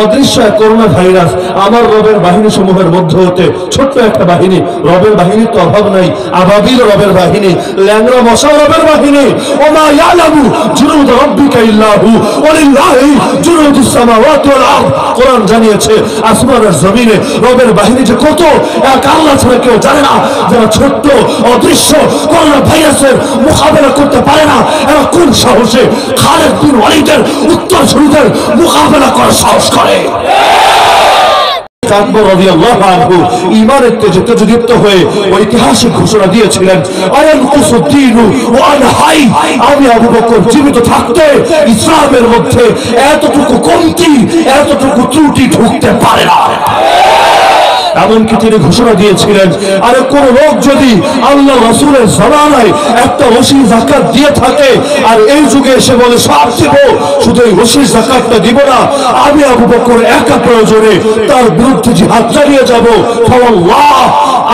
অদৃশ্য এক corona virus আমার রবের বাহিনী সমূহের মধ্যে হতে ছোট্ট একটা বাহিনী, রবের বাহিনীর তো অভাব নাই, আবাবিল রবের বাহিনী, ল্যাংড়া মশা রবের বাহিনী। ওমা ইয়ালামু জুনুদ রাব্বিকা ইল্লাহু ওয়ালিল্লাহি জুনুদুস সামাওয়াতি ওয়াল আরদ। কোরআন জানিয়েছে আসমান আর জমিনে রবের বাহিনী যে কত, এক আল্লাহ ছাড়া কেউ জানে না। যারা ছোট্ট অদৃশ্য করোনা ভাইরাসের মোকাবেলা করতে পারে না, এরা কোন সাহসে খালিদ বিন ওয়ালিদের উত্তরসূরিদের মোকাবেলা করার সাহস করে? আকবর রাদিয়াল্লাহু আনহু ঈমানের তেজে তেজদীপ্ত হয়ে ঐতিহাসিক ঘোষণা দিয়েছিলেন, আয়ানকুসুদ্দীনু ওয়া আনা হাই। আমি আবু বকর জীবিত থাকতে ইসলামের মধ্যে এতটুকু কমতি, এতটুকু ত্রুটি ঢুকতে পারে না। এমনকি তিনি ঘোষণা দিয়েছিলেন, আরে কোন লোক যদি আল্লাহ রাসূলের জামানায় একটা ওসি যাকাত দিয়ে থাকে আর এই যুগে এসে বলে সব দিব, শুধু এই ওসি যাকাতটা দিব না, আমি আবু বকর একা প্রয়োজনে তার বিরুদ্ধে জিহাদ চালিয়ে যাব। ফাওয়াল্লাহ,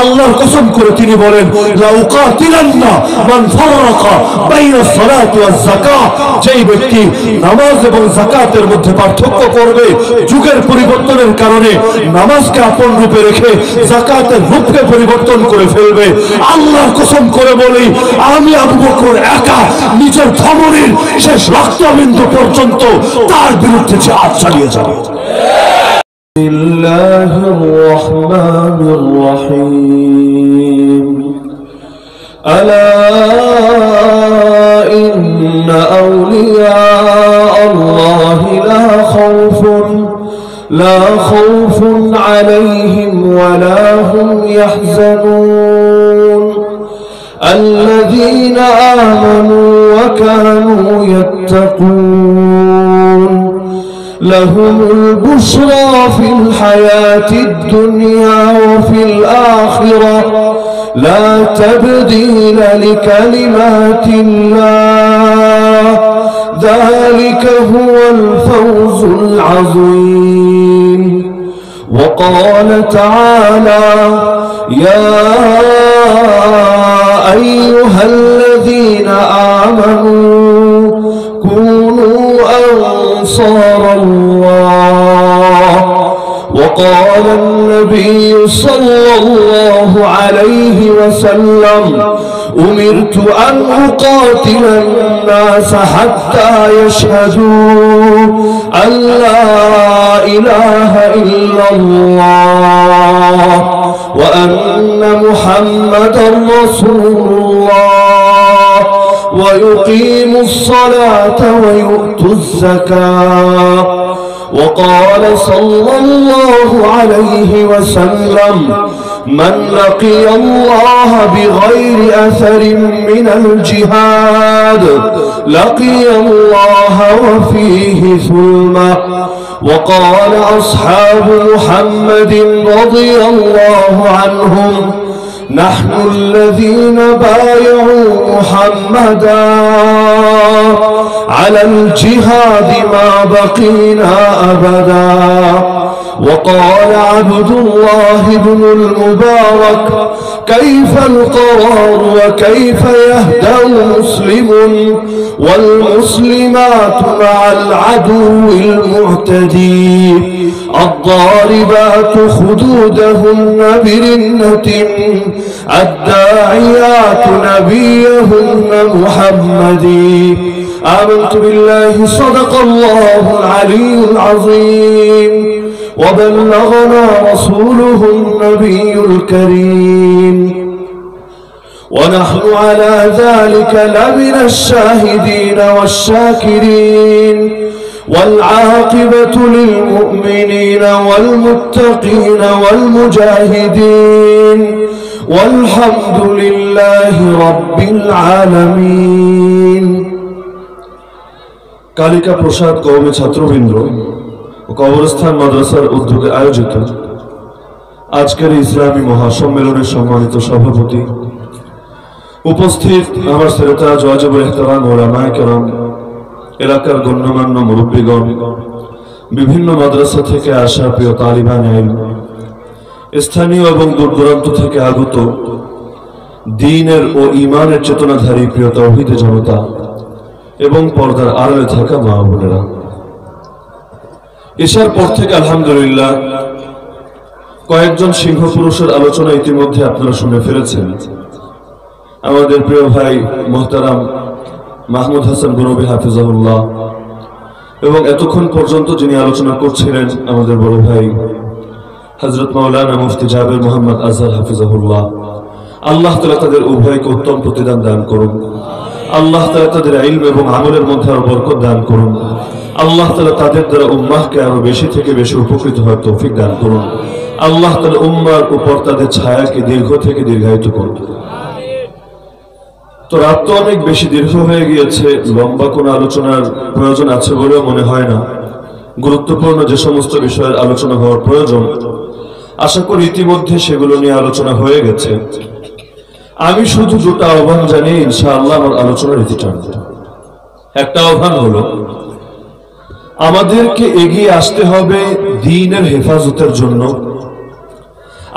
আল্লাহর কসম করে তিনি বলেন, লা উকাতিলান্না মান ফারাকা বাইনা সালাতি ওয়াজ যাকাত। যেই ব্যক্তি নামাজ এবং যাকাতের মধ্যে পার্থক্য করবে, যুগের পরিবর্তনের কারণে নামাজকে আপন রূপে রেখে যাকাতের রূপকে পরিবর্তন করে ফেলবে, আল্লাহর কসম করে বলি আমি আবু বকর একা নিজের ধমনীর শেষ রক্তবিন্দু পর্যন্ত তার বিরুদ্ধে জিহাদ চালিয়ে যাব। বিসমিল্লাহির রহমানির রহিম। আলা ইন্না আউলিয়া আল্লাহি لا خوف عليهم ولا هم يحزنون الذين آمنوا وكانوا يتقون لهم البشرى في الحياة الدنيا وفي الآخرة لا تبديل لكلمات الله ذلك هو الفوز العظيم. وقال تعالى يا أيها الذين آمنوا كونوا أنصار الله. وقال النبي صلى الله عليه وسلم أمرت أن أقاتل الناس حتى يشهدوا أن لا إله إلا الله وأن محمدا رسول الله ويقيموا الصلاة ويؤتوا الزكاة. وقال صلى الله عليه وسلم من لقي الله بغير أثر من الجهاد لقي الله وفيه ثلمة. وقال أصحاب محمد رضي الله عنهم نحن الذين بايعوا محمدا على الجهاد ما بقينا أبدا. وقال عبد الله بن المبارك كيف القرار وكيف يهدأ مسلم والمسلمات مع العدو المعتدي الضاربات خدودهن برنة الداعيات نبيهن محمدي. آمنت بالله صدق الله العلي العظيم وبلغنا رسوله النبي الكريم ونحن على ذلك لمن الشاهدين والشاكرين والعاقبة للمؤمنين والمتقين والمجاهدين والحمد لله رب العالمين. কালিকা প্রসাদ কওমি ছাত্রবৃন্দ ও কবরস্থান মাদ্রাসার উদ্যোগে আয়োজিত আজকের ইসলামী মহাসম্মেলনের সম্মানিত সভাপতি, উপস্থিত আমার শ্রোতা ওয়াজিবুল ইহতিরাম উলামায়ে কেরাম, এলাকার গণ্যমান্য মুরব্বীগণ, বিভিন্ন মাদ্রাসা থেকে আসা প্রিয় তালিবান ইলম, স্থানীয় এবং দূরদূরান্ত থেকে আগত দ্বীনের ও ঈমানের চেতনাধারী প্রিয় তাওহীদি জনতা এবং পর্দার আড়ালে থাকা মা বোনেরা, এশার পর থেকে আলহামদুলিল্লাহ কয়েকজন সিংহ পুরুষের আলোচনা ইতিমধ্যে আপনারা শুনে ফেলেছেন। আমাদের প্রিয় ভাই মুহতারাম মাহমুদ হাসান গনবী হাফিজাহুল্লাহ, এবং এতক্ষণ পর্যন্ত যিনি আলোচনা করছিলেন আমাদের বড় ভাই হযরত মাওলানা মুফতি জাবের মোহাম্মদ আজহার হাফিজাহুল্লাহ। আল্লাহ তাআলা তাদের উভয়কে উত্তম প্রতিদান দান করুন। আল্লাহ তাআলা তাদের ইলম এবং আমলের মধ্যে আরো বরকত দান করুন। আল্লাহ তাআলা তাদের দ্বারা উম্মাহকে আরো বেশি থেকে বেশি উপকৃত হওয়ার তৌফিক দান করুন। আল্লাহ তাআলা উম্মার উপর তাদের ছায়াকে দীর্ঘ থেকে দীর্ঘায়িত করুন। তো রাত তো অনেক বেশি দীর্ঘ হয়ে গিয়েছে, লম্বা কোনো আলোচনার প্রয়োজন আছে বলেও মনে হয় না। গুরুত্বপূর্ণ যে সমস্ত বিষয়ের আলোচনা হওয়ার প্রয়োজন, আশা করি ইতিমধ্যে সেগুলো নিয়ে আলোচনা হয়ে গেছে। আমি শুধু দুটো আহ্বান জানিয়ে ইনশাআল্লাহ আমার আলোচনার ইতি টানব। একটা আহ্বান হলো, আমাদেরকে এগিয়ে আসতে হবে দ্বীনের হেফাজতের জন্য।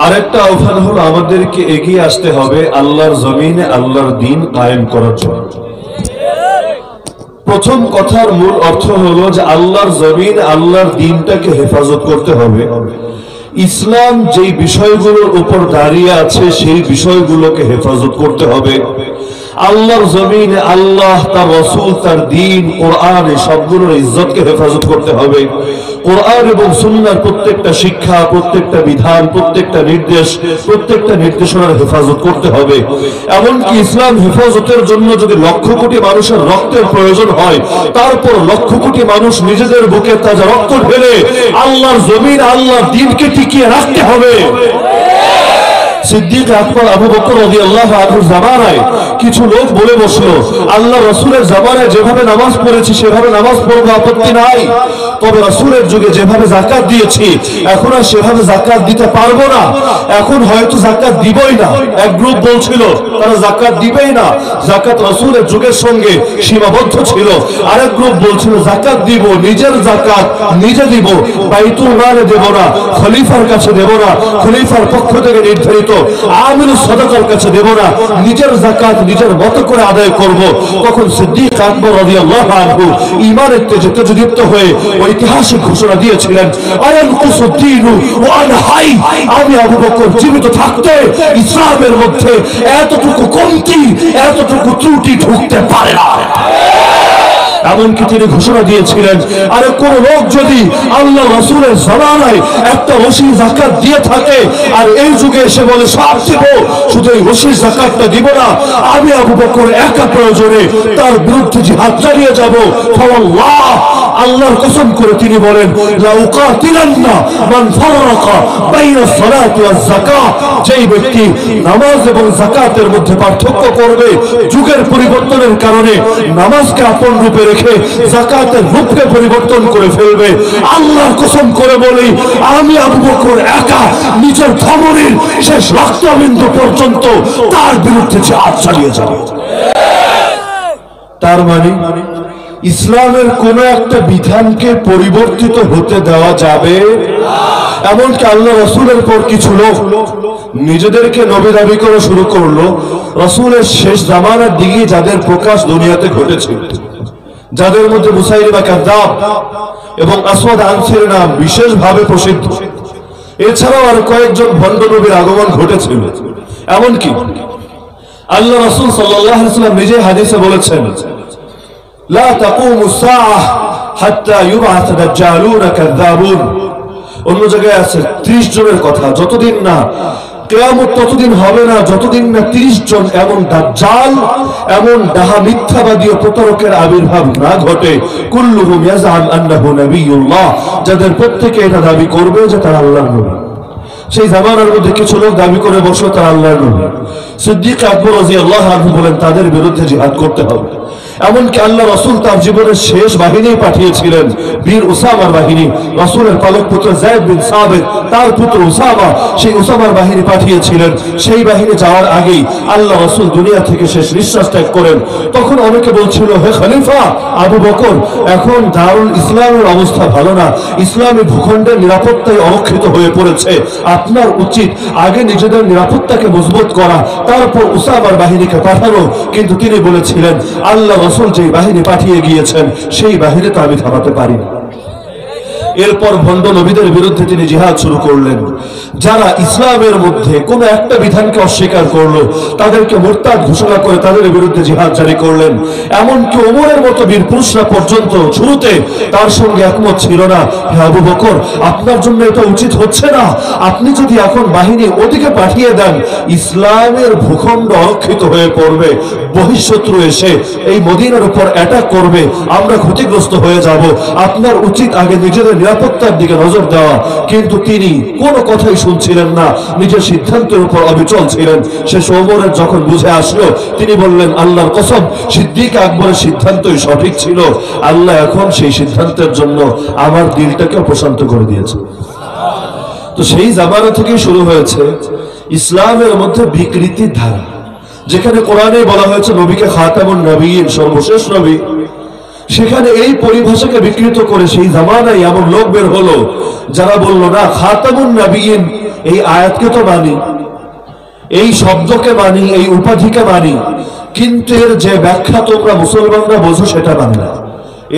আরেকটা আহ্বান হলো, আমাদেরকে এগিয়ে আসতে হবে আল্লাহর জমিনে আল্লাহর দ্বীন কায়েম করার জন্য। প্রথম কথার মূল অর্থ হলো যে আল্লাহর জমিন আল্লাহর দ্বীনটাকে হেফাজত করতে হবে। ইসলাম যেই বিষয়গুলোর উপর দাঁড়িয়ে আছে সেই বিষয়গুলোকে হেফাজত করতে হবে। আল্লাহর জমিনে আল্লাহ, তার রাসূল, তার দ্বীন, কোরআন, এই সবগুলোর ইজ্জতকে হেফাজত করতে হবে। কোরআন এবং সুন্নাহর প্রত্যেকটা শিক্ষা, প্রত্যেকটা বিধান, প্রত্যেকটা নির্দেশ, প্রত্যেকটা নির্দেশনার হেফাজত করতে হবে। এমনকি ইসলাম হেফাজতের জন্য যদি লক্ষ কোটি মানুষের রক্তের প্রয়োজন হয়, তারপর লক্ষ কোটি মানুষ নিজেদের বুকে তাজা রক্ত ঢেলে আল্লাহর জমিন আল্লাহর দ্বীনকে টিকিয়ে রাখতে হবে। সিদ্দিক আকবর আবু বকর রাদিয়াল্লাহু আনহুর জামানায় কিছু লোক বলে বসলো, আল্লাহ রাসূলের জামানায় যেভাবে নামাজ পড়েছি সেভাবে নামাজ পড়বো, আপত্তি নাই, তবে রাসূলের যুগে যেভাবে যাকাত দিয়েছি এখন আর সেভাবে যাকাত দিতে পারবো না, এখন হয়তো যাকাত দিবই না। এক গ্রুপ বলছিল তারা যাকাত দিবেই না, যাকাত রাসূলের যুগের সঙ্গে সীমাবদ্ধ ছিল। আরেক গ্রুপ বলছিল যাকাত দিব, নিজের যাকাত নিজে দিব, বাইতুল মালে দেব না, খলিফার কাছে দেব না, খলিফার পক্ষ থেকে নির্ধারিত আমিরুস সাদাকার কাছে দেব না, নিজের যাকাত নিজের মতো করে আদায় করব। তখন সিদ্দিক আকবর রাদিয়াল্লাহু আনহু ঈমানের তেজে তেজদীপ্ত হয়ে ঐতিহাসিক ঘোষণা দিয়েছিলেন, আয়ানকুসুদ্দীনু ওয়া আনা হাই, আমি আবু বকর জীবিত থাকতে ইসলামের মধ্যে এতটুকু কমতি, এতটুকু ত্রুটি ঢুকতে পারে না। এমনকি তিনি ঘোষণা দিয়েছিলেন, আরে কোন লোক যদি আল্লাহ রাসূলের জামানায় একটা ওসি যাকাত দিয়ে থাকে আর এই যুগে এসে বলে সব দিব, শুধু এই ওসি যাকাতটা দিব না, আমি আবু বকর একা প্রয়োজনে তার বিরুদ্ধে জিহাদ চালিয়ে যাব। ফাওয়াল্লাহ, আল্লাহর কসম করে তিনি বলেন, লা উকাতিলান্না মান ফারাকা বাইনা সালাতি ওয়াজ যাকাত, যেই ব্যক্তি নামাজ এবং যাকাতের মধ্যে পার্থক্য করবে, যুগের পরিবর্তনের কারণে নামাজকে আপন রূপে রেখে যাকাতের রূপকে পরিবর্তন করে ফেলবে, আল্লাহর কসম করে বলি আমি আবু বকর একা নিজের ধমনীর শেষ রক্তবিন্দু পর্যন্ত তার বিরুদ্ধে জিহাদ চালিয়ে যাব। তার মানে ইসলামের কোন একটা বিধানকে পরিবর্তিত হতে দেওয়া যাবে। এমনকি আল্লাহ রাসূলের পর কিছু লোক নিজেদেরকে নবী দাবি করে শুরু করলো, রাসূলের শেষ জামানার দিকে যাদের প্রকাশ দুনিয়াতে ঘটেছিল, যাদের মধ্যে মুসাইলিমা কাযযাব এবং আসওয়াদ আনসির নাম বিশেষভাবে প্রসিদ্ধ, এছাড়াও আর কয়েকজন ভণ্ড নবীর আগমন ঘটেছিল। এমনকি আল্লাহ রাসূল সাল্লাল্লাহু আলাইহি ওয়াসাল্লাম নিজে হাদিসে বলেছেন, লা তাকুমুস সাআহ হাত্তা ইউবআস দাজ্জালুন কাযযাবুন। অন্য জায়গায় আছে 30 জনের কথা, যতদিন না কিয়ামত ততদিন হবে না যতদিন না 30 জন এমন দাজ্জাল, এমন ডাহা মিথ্যাবাদী ও প্রতারকের আবির্ভাব না ঘটে, কুল্লুহুম ইয়াজআম আন্নাহু নবিয়ুল্লাহ, যাদের প্রত্যেকে এটা দাবি করবে যে তারা আল্লাহর নবী। সেই জামানার মধ্যে কিছু লোক দাবি করে বসলো তারা আল্লাহর নবী। সিদ্দিক আকবর রাদিয়াল্লাহু আনহু বলেন তাদের বিরুদ্ধে জিহাদ করতে হবে। এমনকি আল্লাহ রাসূল তার জীবনের শেষ বাহিনী পাঠিয়েছিলেন, বীর উসামার বাহিনী, রাসূলের পালক পুত্র যায়েদ বিন সাবিত তার পুত্র উসামা, সেই উসামার বাহিনী পাঠিয়েছিলেন। সেই বাহিনী যাওয়ার আগেই আল্লাহ রাসূল দুনিয়া থেকে শেষ নিঃশ্বাস ত্যাগ করেন। তখন অনেকে বলছিল, হে খলিফা আবু বকর, এখন দারুল ইসলামের অবস্থা ভালো না, ইসলামী ভূখণ্ডের নিরাপত্তায় অরক্ষিত হয়ে পড়েছে, আপনার উচিত আগে নিজেদের নিরাপত্তাকে মজবুত করা, তারপর উসামার বাহিনীকে পাঠানো। কিন্তু তিনি বলেছিলেন, আল্লাহ রাসূল যে বাহিনী পাঠিয়ে গিয়েছেন সেই বাহিনী তো আমি থামাতে পারি না। এরপর ভণ্ড নবীদের বিরুদ্ধে তিনি জিহাদ শুরু করলেন। যারা ইসলামের মধ্যে কোন একটা বিধানকে অস্বীকার করলো তাদেরকে মুরতাদ ঘোষণা করে তাদের বিরুদ্ধে জিহাদ জারি করলেন। এমনকি ওমরের মতো বীর পুরুষরা পর্যন্ত শুরুতে তার সঙ্গে একমত ছিল না। হে আবু বকর, আপনার জন্য এটা উচিত হচ্ছে না। আপনি যদি এখন বাহিনী ওদিকে পাঠিয়ে দেন, ইসলামের ভূখণ্ড অরক্ষিত হয়ে পড়বে, বহিঃশত্রু এসে এই মদিনার উপর অ্যাটাক করবে, আমরা ক্ষতিগ্রস্ত হয়ে যাব। আপনার উচিত আগে নিজেদের নিরাপত্তার দিকে নজর দেওয়া। কিন্তু তিনি কোনো কথাই শুনছিলেন না, নিজের সিদ্ধান্তের উপর অবিচল ছিলেন। শেষ ওমরের যখন বুঝে আসলো, তিনি বললেন, আল্লাহর কসম, সিদ্দিক আকবরের সিদ্ধান্তই সঠিক ছিল। আল্লাহ এখন সেই সিদ্ধান্তের জন্য আমার দিলটাকে প্রশান্ত করে দিয়েছে। তো সেই জামানা থেকেই শুরু হয়েছে ইসলামের মধ্যে বিকৃতির ধারা। যেখানে কোরআনে বলা হয়েছে নবীকে খাতামুন নবীয়িন, সর্বশেষ নবী, সেখানে এই পরিভাষাকে বিকৃত করে সেই জামানায় এমন লোক বের হলো যারা বলল, না, খাতামুন নবীয়িন এই আয়াতকে তো মানি, এই শব্দকে মানি, এই উপাধিকে মানি, কিন্তু এর যে ব্যাখ্যা তোমরা মুসলমানরা বোঝো সেটা মানি না।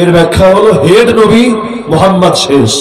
এর ব্যাখ্যা হলো হেড নবী মোহাম্মদ শেষ,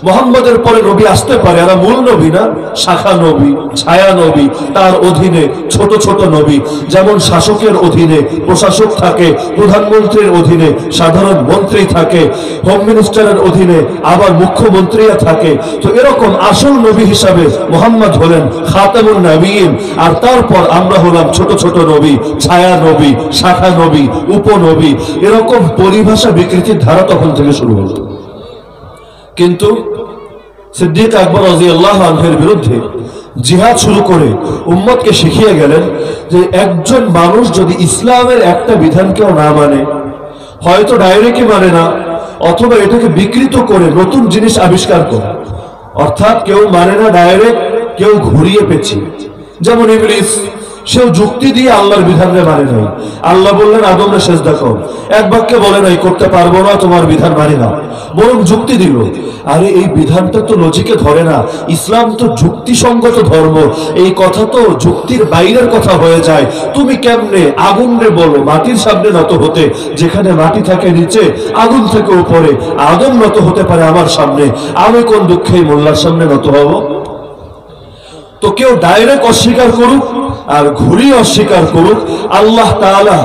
মোহাম্মদের পরে নবী আসতে পারে, এরা মূল নবী না, শাখা নবী, ছায়া নবী, তার অধীনে ছোট ছোট নবী। যেমন শাসকের অধীনে প্রশাসক থাকে, প্রধানমন্ত্রীর অধীনে সাধারণ মন্ত্রী থাকে, হোম মিনিস্টারের অধীনে আবার মুখ্যমন্ত্রীরা থাকে। তো এরকম আসল নবী হিসাবে মোহাম্মদ হলেন খাতামুন নবীয়িন, আর তারপর আমরা হলাম ছোট ছোট নবী, ছায়া নবী, শাখা নবী, উপনবী। এরকম পরিভাষা বিকৃতির ধারা তখন থেকে শুরু হলো। কিন্তু সিদ্দিক আকবর রাদিয়াল্লাহু আনহুর বিরুদ্ধে জিহাদ শুরু করে উম্মতকে শিখিয়ে গেলেন যে একজন মানুষ যদি ইসলামের একটা বিধানকেও না মানে, হয়তো ডাইরেক্টলি মানে না, অথবা এটাকে বিকৃত করে নতুন জিনিস আবিষ্কার করে, অর্থাৎ কেউ মানে না ডাইরেক্ট, কেউ ঘুরিয়ে পেঁচিয়ে। যেমন ইবলিস, সেও যুক্তি দিয়ে আল্লাহর বিধানকে মানে নাই। আল্লাহ বললেন আদমরে সেজদা কর, এক বাক্যে বলে নাই করতে পারবো না, তোমার বিধান মানি না, বরং যুক্তি দিল। আরে এই বিধানটা তো লজিকে ধরে না, ইসলাম তো যুক্তিসঙ্গত ধর্ম, এই কথা তো যুক্তির বাইরের কথা হয়ে যায়। তুমি কেমনে আগুনরে বলো মাটির সামনে নত হতে, যেখানে মাটি থাকে নিচে, আগুন থেকে উপরে, আদম নত হতে পারে আমার সামনে, আমি কোন দুঃখে মোল্লার সামনে নত হব? তো কেউ ডাইরেক্ট অস্বীকার করুক আর ঘুরিয়ে অস্বীকার করুক, আল্লাহ তাআলা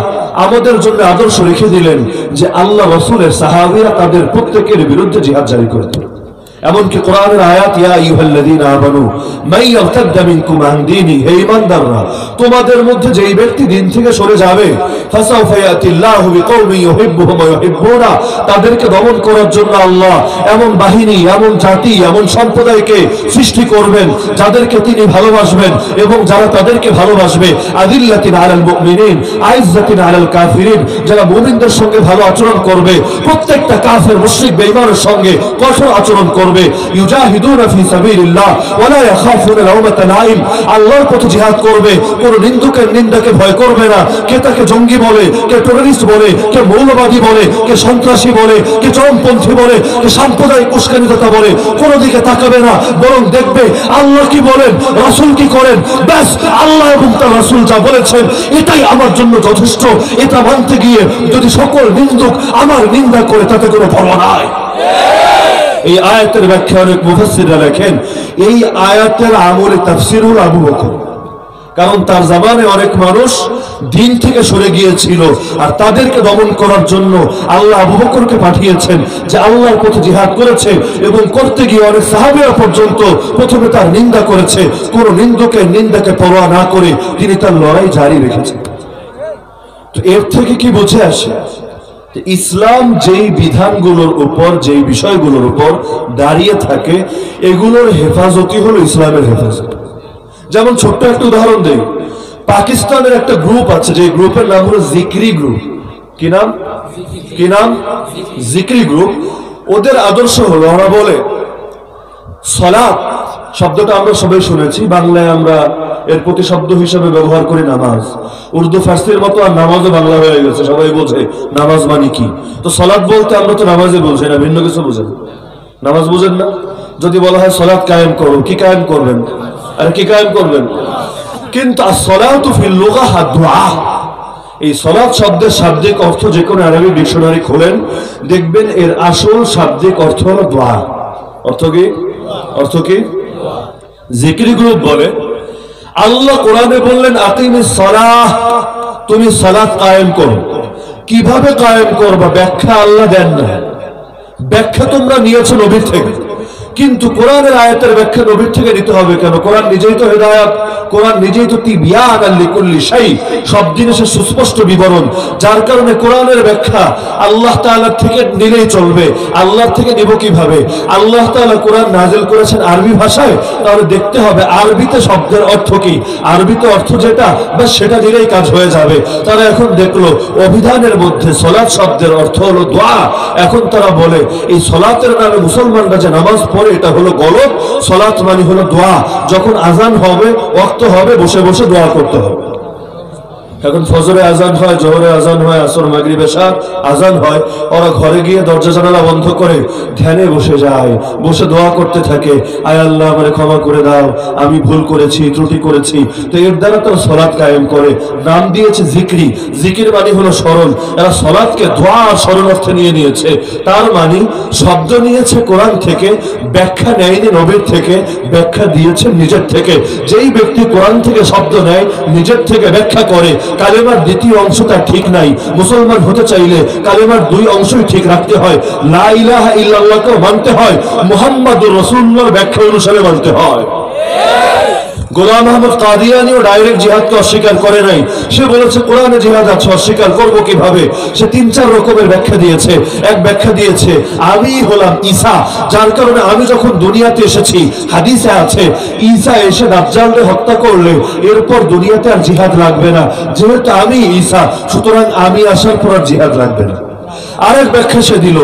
আমাদের জন্য আদর্শ রেখে দিলেন যে আল্লাহ রাসূলের সাহাবীরা তাদের প্রত্যেকের বিরুদ্ধে জিহাদ জারি করতেন। এমনকি কোরআনের আয়াত, ইয়া আইয়ুহাল্লাযীনা আমানু মান ইয়ারতাদ্দা মিনকুম আন দীনি, হে ঈমানদাররা, তোমাদের মধ্যে যেই ব্যক্তি দিন থেকে সরে যাবে, ফাসাউফা ইয়াতিল্লাহু বিকওমিন ইউহিব্বুহুম ওয়া ইউহিব্বুনা, তাদেরকে দমন করার জন্য আল্লাহ এমন বাহিনী, এমন জাতি, এমন সম্প্রদায়কে সৃষ্টি করবেন যাদেরকে তিনি ভালোবাসবেন এবং যারা তাদেরকে ভালোবাসবে। আদিল্লাতিন আলাল মুমিনিন আইজ্জাতিন আলাল কাফিরিন, যারা মুমিনদের সঙ্গে ভালো আচরণ করবে, প্রত্যেকটা কাফের মুশরিক বেঈমানের সঙ্গে কঠোর আচরণ করবে। ইউজাহিদুনা ফি সাবিলিল্লাহ ওয়া লা ইয়াখাফুনা লাওমাতা লাইম, আল্লাহর পথে জিহাদ করবে, কোন নিন্দুকের নিন্দাকে ভয় করবে না। কে তাকে জঙ্গি বলে, কে টেররিস্ট বলে, কে মৌলবাদী বলে, কে সন্ত্রাসী বলে, কে চরমপন্থী বলে, কে সাম্প্রদায়িক উস্কানিদাতা বলে, কোন দিকে তাকাবে না, বরং দেখবে আল্লাহ কি বলেন, রাসূল কি করেন। ব্যাস, আল্লাহ এবং তার রাসূল যা বলেছেন এটাই আমার জন্য যথেষ্ট। এটা মানতে গিয়ে যদি সকল নিন্দুক আমার নিন্দা করে, তাতে কোনো পরোয়া নাই। এই আয়াতের ব্যাখ্যা অনেক মুফাসসিররা লেখেন, এই আয়াতের আমলে তাফসীরুল আবু বকর, কারণ তার জামানায় অনেক মানুষ দিন থেকে সরে গিয়েছিল, আর তাদেরকে দমন করার জন্য আল্লাহ আবু বকরকে পাঠিয়েছেন, যে আল্লাহর পথে জিহাদ করেছে এবং করতে গিয়ে অনেক সাহাবীরা পর্যন্ত প্রথমে তার নিন্দা করেছে, কোন নিন্দুকের নিন্দাকে পরোয়া না করে তিনি তার লড়াই জারি রেখেছেন। তো এর থেকে কি বুঝে আসে, ইসলাম যেই বিধানগুলোর উপর, যেই বিষয়গুলোর উপর দাঁড়িয়ে থাকে, এগুলোর হেফাজতই হলো ইসলামের হেফাজত। যেমন ছোট্ট একটা উদাহরণ দেই, পাকিস্তানের একটা গ্রুপ আছে, যে গ্রুপের নাম হলো জিকরি গ্রুপ। কি নাম? কি নাম? জিকরি গ্রুপ। ওদের আদর্শ হলো, ওরা বলে সালাত শব্দটা আমরা সবাই শুনেছি, বাংলায় আমরা এর প্রতিশব্দ হিসেবে ব্যবহার করি নামাজ। উর্দু ফার্সির মতো আর নামাজও বাংলা হয়ে গেছে, সবাই বোঝে নামাজ মানে কি। তো সালাত বলতে আমরা তো নামাজে বুঝি না, ভিন্ন কিছু বুঝেন। নামাজ বুঝেন না? যদি বলা হয় সালাত কায়েম করো, কি কায়েম করবেন? আর কি কায়েম করবেন? কিন্তু আসসালাতু ফিল লুগাহ দুআ, এই সালাত শব্দের শাব্দিক অর্থ যে কোনো আরবি ডিকশনারি খোলেন দেখবেন এর আসল শাব্দিক অর্থ হলো দোয়া। অর্থ কি? অর্থ কি? জিকির গ্রুপ বলে আল্লাহ কোরআনে বললেন আকিমিস সালাহ, তুমি সালাত কায়েম করো। কিভাবে কায়েম করবা ব্যাখ্যা আল্লাহ দেন না। ব্যাখ্যা তোমরা নিয়েছো নবীর থেকে, কিন্তু কোরআনের আয়াতের ব্যাখ্যা নবীর থেকে নিতে হবে কেন? কোরআন নিজেই তো হেদায়েত, কোরআন নিজেই তো তিবিয়ানাল লিকুল্লি শাই, সব জিনিসের সুস্পষ্ট বিবরণ। যার কারণে কোরআনের ব্যাখ্যা আল্লাহ তাআলা থেকে নিলেই চলবে। আল্লাহ থেকে নিব কিভাবে? আল্লাহ তাআলা কোরআন নাযিল করেছেন আরবি ভাষায়, তাহলে দেখতে হবে আরবিতে শব্দের অর্থ কি, আরবিতে অর্থ যেটা বাস সেটা দিলেই কাজ হয়ে যাবে। তারা এখন দেখলো অভিধানের মধ্যে সলাৎ শব্দের অর্থ হলো দোয়া। এখন তারা বলে এই সলাতের নামে মুসলমানরা যে নামাজ পড়ে এটা হলো গলত, সলাত মানে হলো দোয়া। যখন আজান হবে, ওয়াক্ত হবে, বসে বসে দোয়া করতে হবে। এখন ফজরে আজান হয়, জোহরে আজান হয়, আসর মাগরিব এশা আজান হয়, ওরা ঘরে গিয়ে দরজা জানালা বন্ধ করে ধ্যানে বসে যায়, বসে দোয়া করতে থাকে, আয় আল্লাহ আমারে ক্ষমা করে দাও, আমি ভুল করেছি, ত্রুটি করেছি। তো এর দ্বারা তারা সলাৎ কায়েম করে, নাম দিয়েছে জিকরি। জিকির মানে হলো স্মরণ। এরা সলাৎকে দোয়া আর স্মরণ অর্থে নিয়ে নিয়েছে। তার মানে শব্দ নিয়েছে কোরআন থেকে, ব্যাখ্যা নেয়নি নবীর থেকে, ব্যাখ্যা দিয়েছে নিজের থেকে। যেই ব্যক্তি কোরআন থেকে শব্দ নেয়, নিজের থেকে ব্যাখ্যা করে, কালেমার দ্বিতীয় অংশটা ঠিক নাই। মুসলমান হতে চাইলে কালেমার দুই অংশই ঠিক রাখতে হয়। লা ইলাহা ইল্লাল্লাহকে মানতে হয়, মুহাম্মাদুর রাসূলুল্লাহর ব্যাখ্যা অনুসারে মানতে হয়। গোলাম আহমদ কাদিয়ানিও ডাইরেক্ট জিহাদকে অস্বীকার করে নাই। সে বলেছে কোরআনে জিহাদ আছে, অস্বীকার করবো কিভাবে? সে 3-4 রকমের ব্যাখ্যা দিয়েছে। এক ব্যাখ্যা দিয়েছে আমি হলাম ঈসা, যার কারণে আমি যখন দুনিয়াতে এসেছি, হাদিসে আছে ঈসা এসে দাজ্জালকে হত্যা করলে এরপর দুনিয়াতে আর জিহাদ লাগবে না, যেহেতু আমি ঈসা সুতরাং আমি আসার পর আর জিহাদ লাগবে না। আরেক ব্যাখ্যা সে দিল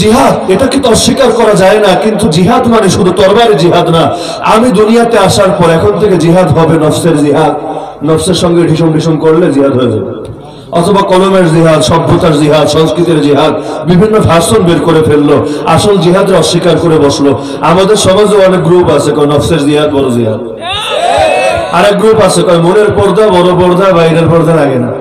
জিহাদ এটা কিন্তু অস্বীকার করা যায় না, কিন্তু জিহাদ মানে শুধু তরবারি জিহাদ না। আমি দুনিয়াতে আসার পর এখন থেকে জিহাদ হবে নফসের জিহাদ, নফসের সঙ্গে ঢিসুম ঢিসুম করলে জিহাদ হয়ে যাবে। অথবা কলমের জিহাদ, সভ্যতার জিহাদ, সংস্কৃতির জিহাদ, বিভিন্ন ভাষণ বের করে ফেললো, আসল জিহাদের অস্বীকার করে বসলো। আমাদের সমাজে অনেক গ্রুপ আছে কয় নফসের জিহাদ বড় জিহাদ, আরেক গ্রুপ আছে কয় মনের পর্দা বড় পর্দা, বাইরের পর্দা লাগে না।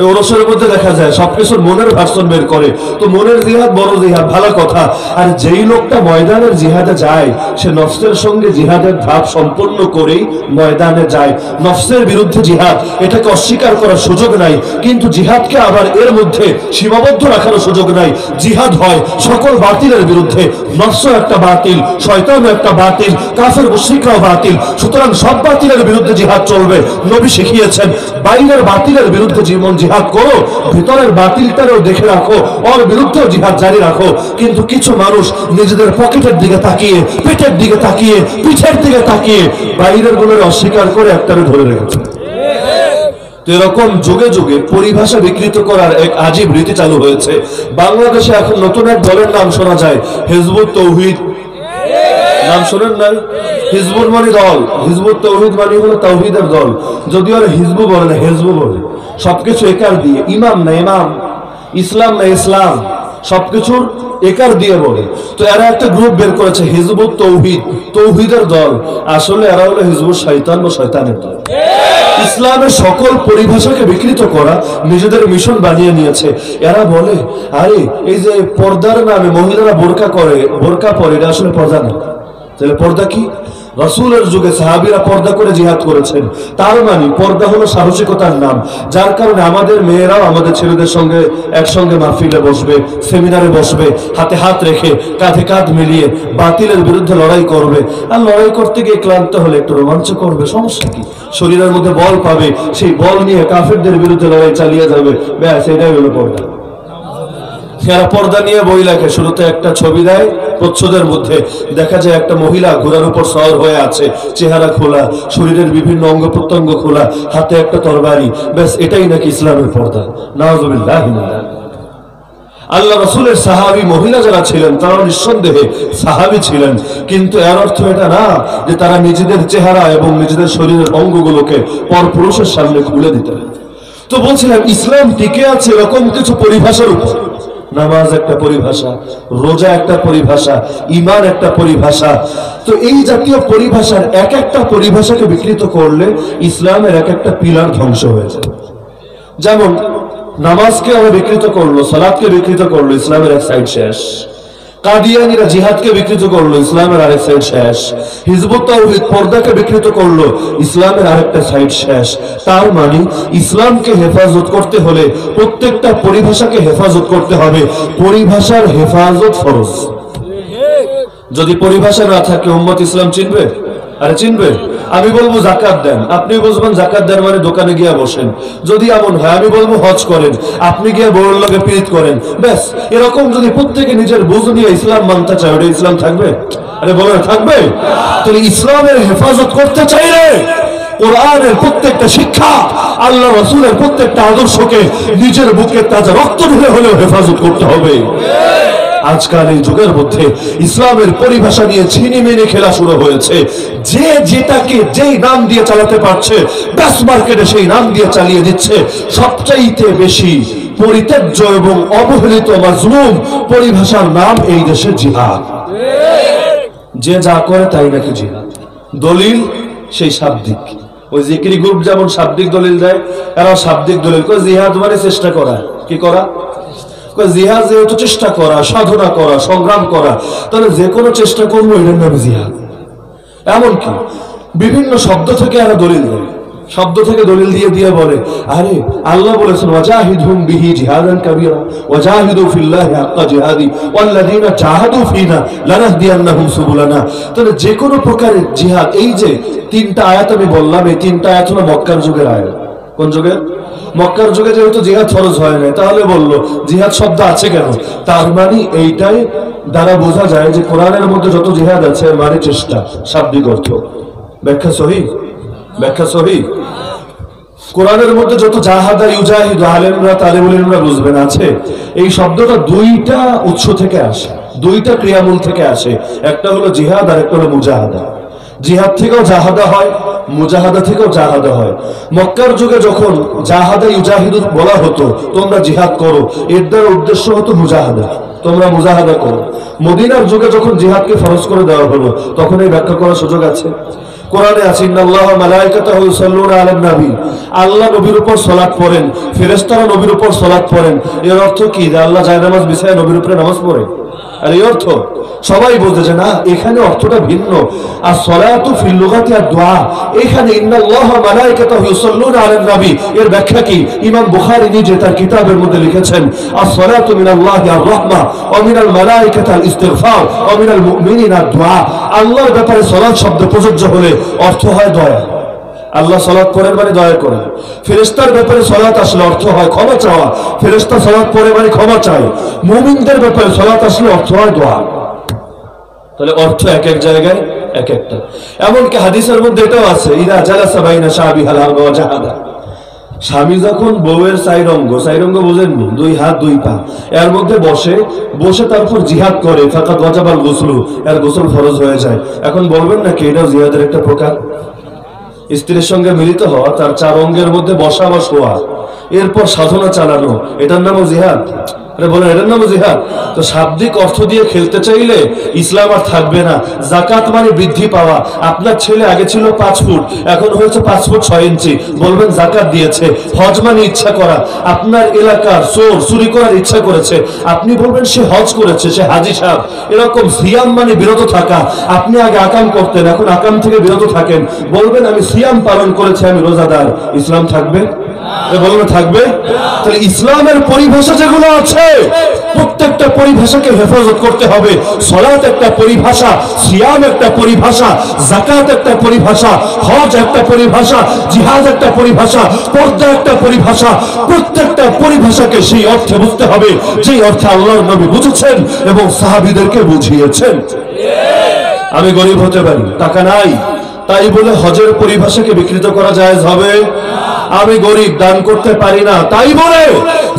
ওরসের মধ্যে দেখা যায় সবকিছুর মনের ভার্সন বের করে। তো মনের জিহাদ বড় জিহাদ, ভালো কথা। আর যেই লোকটা ময়দানের জিহাদে যায়, সে নফসের সঙ্গে জিহাদের ধাপ সম্পন্ন করেই ময়দানে যায়। নফসের বিরুদ্ধে জিহাদ, এটাকে অস্বীকার করার সুযোগ নাই, কিন্তু জিহাদকে আবার এর মধ্যে সীমাবদ্ধ রাখার সুযোগ নাই। জিহাদ হয় সকল বাতিলের বিরুদ্ধে। নফসও একটা বাতিল, শয়তানও একটা বাতিল, কাফের মুশরিকরাও বাতিল। সুতরাং সব বাতিলের বিরুদ্ধে জিহাদ চলবে। নবী শিখিয়েছেন বাইরের বাতিলের বিরুদ্ধে জীবন জিহাদ করো, ভিতরের বাতিলটারও দেখে রাখো, ওর বিরুদ্ধেও জিহাদ জারি রাখো। কিন্তু কিছু মানুষ নিজেদের পকেটের দিকে তাকিয়ে, পেটের দিকে তাকিয়ে, পিঠের দিকে তাকিয়ে বাইরের গুলোর অস্বীকার করে একটারে ধরে রেখেছে। তো এরকম যুগে যুগে পরিভাষা বিকৃত করার এক আজীব রীতি চালু হয়েছে। বাংলাদেশে এখন নতুন এক দলের নাম শোনা যায়, হিজবুত তৌহিদ। নাম শোনেন নাই? হিজবুল মানে দল, হিজবুত তৌহিদ মানে হলো তাওহীদের দল। যদিও আর হিজবু বলে না, হিজবু বলে। সবকিছু একার দিয়ে, ইমাম না ইমাম, ইসলাম না ইসলাম, সবকিছুর একার দিয়ে বলে। তো এরা একটা গ্রুপ বের করেছে হিজবুত তৌহিদ, তৌহিদের দল। আসলে এরা হলো হিজবুত শয়তান বা শয়তানের দল। ইসলামের সকল পরিভাষাকে বিকৃত করা নিজেদের মিশন বানিয়ে নিয়েছে। এরা বলে আরে এই যে পর্দার নামে মহিলারা বোরকা করে, বোরকা পরে, এটা আসলে পর্দা না। তাহলে পর্দা কি? রাসূলের যুগে সাহাবীরা পর্দা করে জিহাদ করেছেন। তার মানে পর্দা হলো সাহসিকতার নাম। যার কারণে আমাদের মেয়েরাও আমাদের ছেলেদের সঙ্গে একসঙ্গে মাহফিলে বসবে, সেমিনারে বসবে, হাতে হাত রেখে, কাঁধে কাঁধ মিলিয়ে বাতিলের বিরুদ্ধে লড়াই করবে। আর লড়াই করতে গিয়ে ক্লান্ত হলে একটু রোমাঞ্চ করবে, সমস্যা কি? শরীরের মধ্যে বল পাবে, সেই বল নিয়ে কাফেরদের বিরুদ্ধে লড়াই চালিয়ে যাবে। ব্যাস, এটাই হলো পর্দা। এরা পর্দা নিয়ে বই লেখে, শুরুতে একটা ছবি দেয়, প্রচ্ছদের মধ্যে দেখা যায় একটা মহিলা ঘোড়ার উপর সওয়ার হয়ে আছে, চেহারা খোলা, শরীরের বিভিন্ন অঙ্গ প্রত্যঙ্গ খোলা, হাতে একটা তরবারি। ব্যাস, এটাই নাকি ইসলামের পর্দা। নাউযুবিল্লাহি মিন যালিক। আল্লাহ রাসূলের সাহাবী মহিলা যারা ছিলেন তারা নিঃসন্দেহে সাহাবী ছিলেন, কিন্তু এর অর্থ এটা না যে তারা নিজেদের চেহারা এবং নিজেদের শরীরের অঙ্গগুলোকে পরপুরুষের সামনে খুলে দিতেন। তো বলছিলাম ইসলাম টিকে আছে এরকম কিছু পরিভাষার উপর। নামাজ একটা পরিভাষা, রোজা একটা পরিভাষা, ঈমান একটা পরিভাষা। তো এই জাতীয় পরিভাষার এক একটা পরিভাষাকে বিকৃত করলে ইসলামের এক একটা পিলার ধ্বংস হয়ে যায়। যেমন নামাজকে আমরা বিকৃত করলো, সালাতকে বিকৃত করলো, ইসলামের এক সাইড শেষ। কাদিয়ানীরা জিহাদকে বিকৃত করলো, ইসলামের আরেক সাইড শেষ। হিজবুত তাওহীদ পর্দাকে বিকৃত করলো, ইসলামের আরেকটা সাইড শেষ। তার মানে ইসলামকে হেফাজত করতে হলে প্রত্যেকটা পরিভাষাকে হেফাজত করতে হবে। পরিভাষার হেফাজত ফরজ। যদি পরিভাষা না থাকে উম্মত ইসলাম চিনবে? আরে চিনবে? আমি বলবো জাকাত দেন, আপনি বুঝবেন জাকাত দেন মানে দোকানে গিয়ে বসেন। যদি এমন হয় আমি বলবো হজ করেন, আপনি গিয়ে বড় লোকে পীড়িত করেন। ব্যাস, এরকম যদি প্রত্যেকে নিজের বুঝ নিয়ে ইসলাম মানতে চায়, ওটা ইসলাম থাকবে? আরে বলে থাকবে? তাহলে ইসলামের হেফাজত করতে চাইলে কোরআনের প্রত্যেকটা শিক্ষা, আল্লাহ রাসূলের প্রত্যেকটা আদর্শকে নিজের বুকে তাজা রক্ত ঢেলে হলেও হেফাজত করতে হবে। আজকাল এই যুগের মধ্যে ইসলামের পরিভাষা নিয়ে ছিনিমিনি খেলা শুরু হয়েছে। যে যেটাকে যেই নাম দিয়ে চালাতে পারছে, ব্যাস মার্কেটে সেই নাম দিয়ে চালিয়ে দিচ্ছে। সবচাইতে বেশি পরিত্যাজ্য এবং অবহেলিত মাজলুম পরিভাষার নাম এই দেশে জিহাদ। যে যা করে তাই নাকি জিহাদ। দলিল সেই শাব্দিক, ওই জিকিরি গ্রুপ যেমন শাব্দিক দলিল দেয়, এরা শাব্দিক দলিল করে। জিহাদ মানে চেষ্টা করা। কি করা? জিহাদ যেহেতু চেষ্টা করা, সাধনা করা, সংগ্রাম করা, তাহলে যে কোনো চেষ্টা করবো এটার নামে জিহাদ। এমনকি বিভিন্ন শব্দ থেকে এরা দলিল দেয়, শব্দ থেকে দলিল দিয়ে দিয়ে বলে, আরে আল্লাহ বলেছেন ওয়াজাহিদহুম বিহি জিহাদান কাবীরা ওয়াজাহিদু ফিল্লাহি হাক্কা জিহাদি ওয়াল্লাযীনা জাহাদু ফিনা লানাহদিয়ান্নাহুম সুবুলানা। তাহলে যে কোনো প্রকারের জিহাদ, এই যে তিনটা আয়াত আমি বললাম, এই তিনটা আয়াত হলো মক্কার যুগের আয়াত। কোন যুগে? মক্কার যুগে যেহেতু জিহাদ ফরজ হয় নাই, তাহলে বললো জিহাদ শব্দ আছে কেন? তার মানে এইটাই দ্বারা বোঝা যায় যে কোরআনের মধ্যে যত জিহাদ আছে মানে চেষ্টা, শাব্দিক অর্থ। ব্যাখ্যা সহিহ? ব্যাখ্যা সহিহ? কোরআনের মধ্যে যত জাহাদা ইউজাহিদু, আলেমরা তালিবুল ইলমরা বুঝবেন আছে, এই শব্দটা দুইটা উৎস থেকে আসে, দুইটা ক্রিয়ামূল থেকে আসে। একটা হলো জিহাদ আর একটা হলো মুজাহাদা। জিহাদ থেকেও জাহাদা হয়, মুজাহাদা থেকেও জাহাদা হয়। মক্কার যুগে যখন জাহাদা ইউজাহিদু বলা হতো, তোমরা জিহাদ করো, এর দ্বারা উদ্দেশ্য হতো মুজাহাদা, তোমরা মুজাহাদা করো। মদিনার যুগে যখন জিহাদকে ফরজ করে দেওয়া হলো, তখন এই ব্যাখ্যা করার সুযোগ আছে। কোরআনে আছে ইন্নাল্লাহা মালাইকাতাহু ইউসাল্লুনা আলান নবী, আল্লাহ নবীর উপর সালাত পড়েন, ফেরেশতারা নবীর উপর সালাত পড়েন। এর অর্থ কি? যে আল্লাহ জায়নামাজ বিছায় নবীর উপরে নামাজ পড়ে? আর এই অর্থ সবাই বলতে যে না, এখানে অর্থটা ভিন্ন। আর সলাতু ফিল লুগাতি আর দুআ, এখানে ইন্নাল্লাহা মালাইকাতাহু ইউসাল্লুনা আলান নবী এর ব্যাখ্যা কি? ইমাম বুখারী নিজে তার কিতাবের মধ্যে লিখেছেন আস-সালাতু মিনাল্লাহি আর-রাহমা ওয়া মিনাল মালাইকাতি আল-ইস্তিগফার ওয়া মিনাল মুমিনিনা আদ-দুআ। আল্লাহর ব্যাপারে সালাত শব্দ প্রযোজ্য হলে অর্থ হয় দয়া, আল্লাহ সালাত করেন মানে দয়া করেন। ফেরেশতার ব্যাপারে সালাত আসলে অর্থ হয় ক্ষমা চাওয়া, ফেরেশতা সালাত পড়ে মানে ক্ষমা চায়। মুমিনদের ব্যাপারে সালাত আসলে অর্থ হয় দোয়া। তাহলে অর্থ এক এক জায়গায় এক একটা। এমনকি হাদিসের মধ্যে এটাও আছে ইদা জালাসা বাইনা শাবিহাল আরবা ওয়া জাহাদা, স্বামী যখন বউয়ের চাইরঙ্গ বুঝেননি, দুই হাত দুই পা, এর মধ্যে বসে বসে তারপর জিহাদ করে, ফাকাদ ওয়াজাবাল গুসলু, এর গোসল ফরজ হয়ে যায়। এখন বলবেন নাকি এটাও জিহাদের একটা প্রকার? স্ত্রীর সঙ্গে মিলিত হওয়া, তার চার অঙ্গের মধ্যে বসা বা শোয়া, এরপর সাধনা চালানো, এটার নামও জিহাদ? বলেন এটার নামও জিহাদ? তো শাব্দিক অর্থ দিয়ে খেলতে চাইলে ইসলাম আর থাকবে না। জাকাত মানে বৃদ্ধি পাওয়া। আপনার ছেলে আগে ছিল 5 ফুট, এখন হয়েছে 5 ফুট 6 ইঞ্চি, বলবেন জাকাত দিয়েছে। হজ মানে ইচ্ছা করা, আপনার এলাকার চোর চুরি করার ইচ্ছা করেছে, আপনি বলবেন সে হজ করেছে, সে হাজি সাহেব। এরকম সিয়াম মানে বিরত থাকা, আপনি আগে আকাম করতেন, এখন আকাম থেকে বিরত থাকেন, বলবেন আমি সিয়াম পালন করেছি, আমি রোজাদার। ইসলাম থাকবে? বলবেন থাকবে? তাহলে ইসলামের পরিভাষা যেগুলো আছে, প্রত্যেকটা পরিভাষাকে হেফাজত করতে হবে। সালাত একটা পরিভাষা, সিয়াম একটা পরিভাষা, যাকাত একটা পরিভাষা, হজ একটা পরিভাষা, জিহাদ একটা পরিভাষা, পর্দা একটা পরিভাষা। প্রত্যেকটা পরিভাষাকে সেই অর্থে বুঝতে হবে যেই অর্থে আল্লাহর নবী বুঝেছেন এবং সাহাবীদেরকে বুঝিয়েছেন। আমি গরিব হতে পারি, টাকা নাই, তাই বলে হজের পরিভাষাকে বিকৃত করা জায়েজ হবে? আমি গরিব, দান করতে পারি না, তাই বলে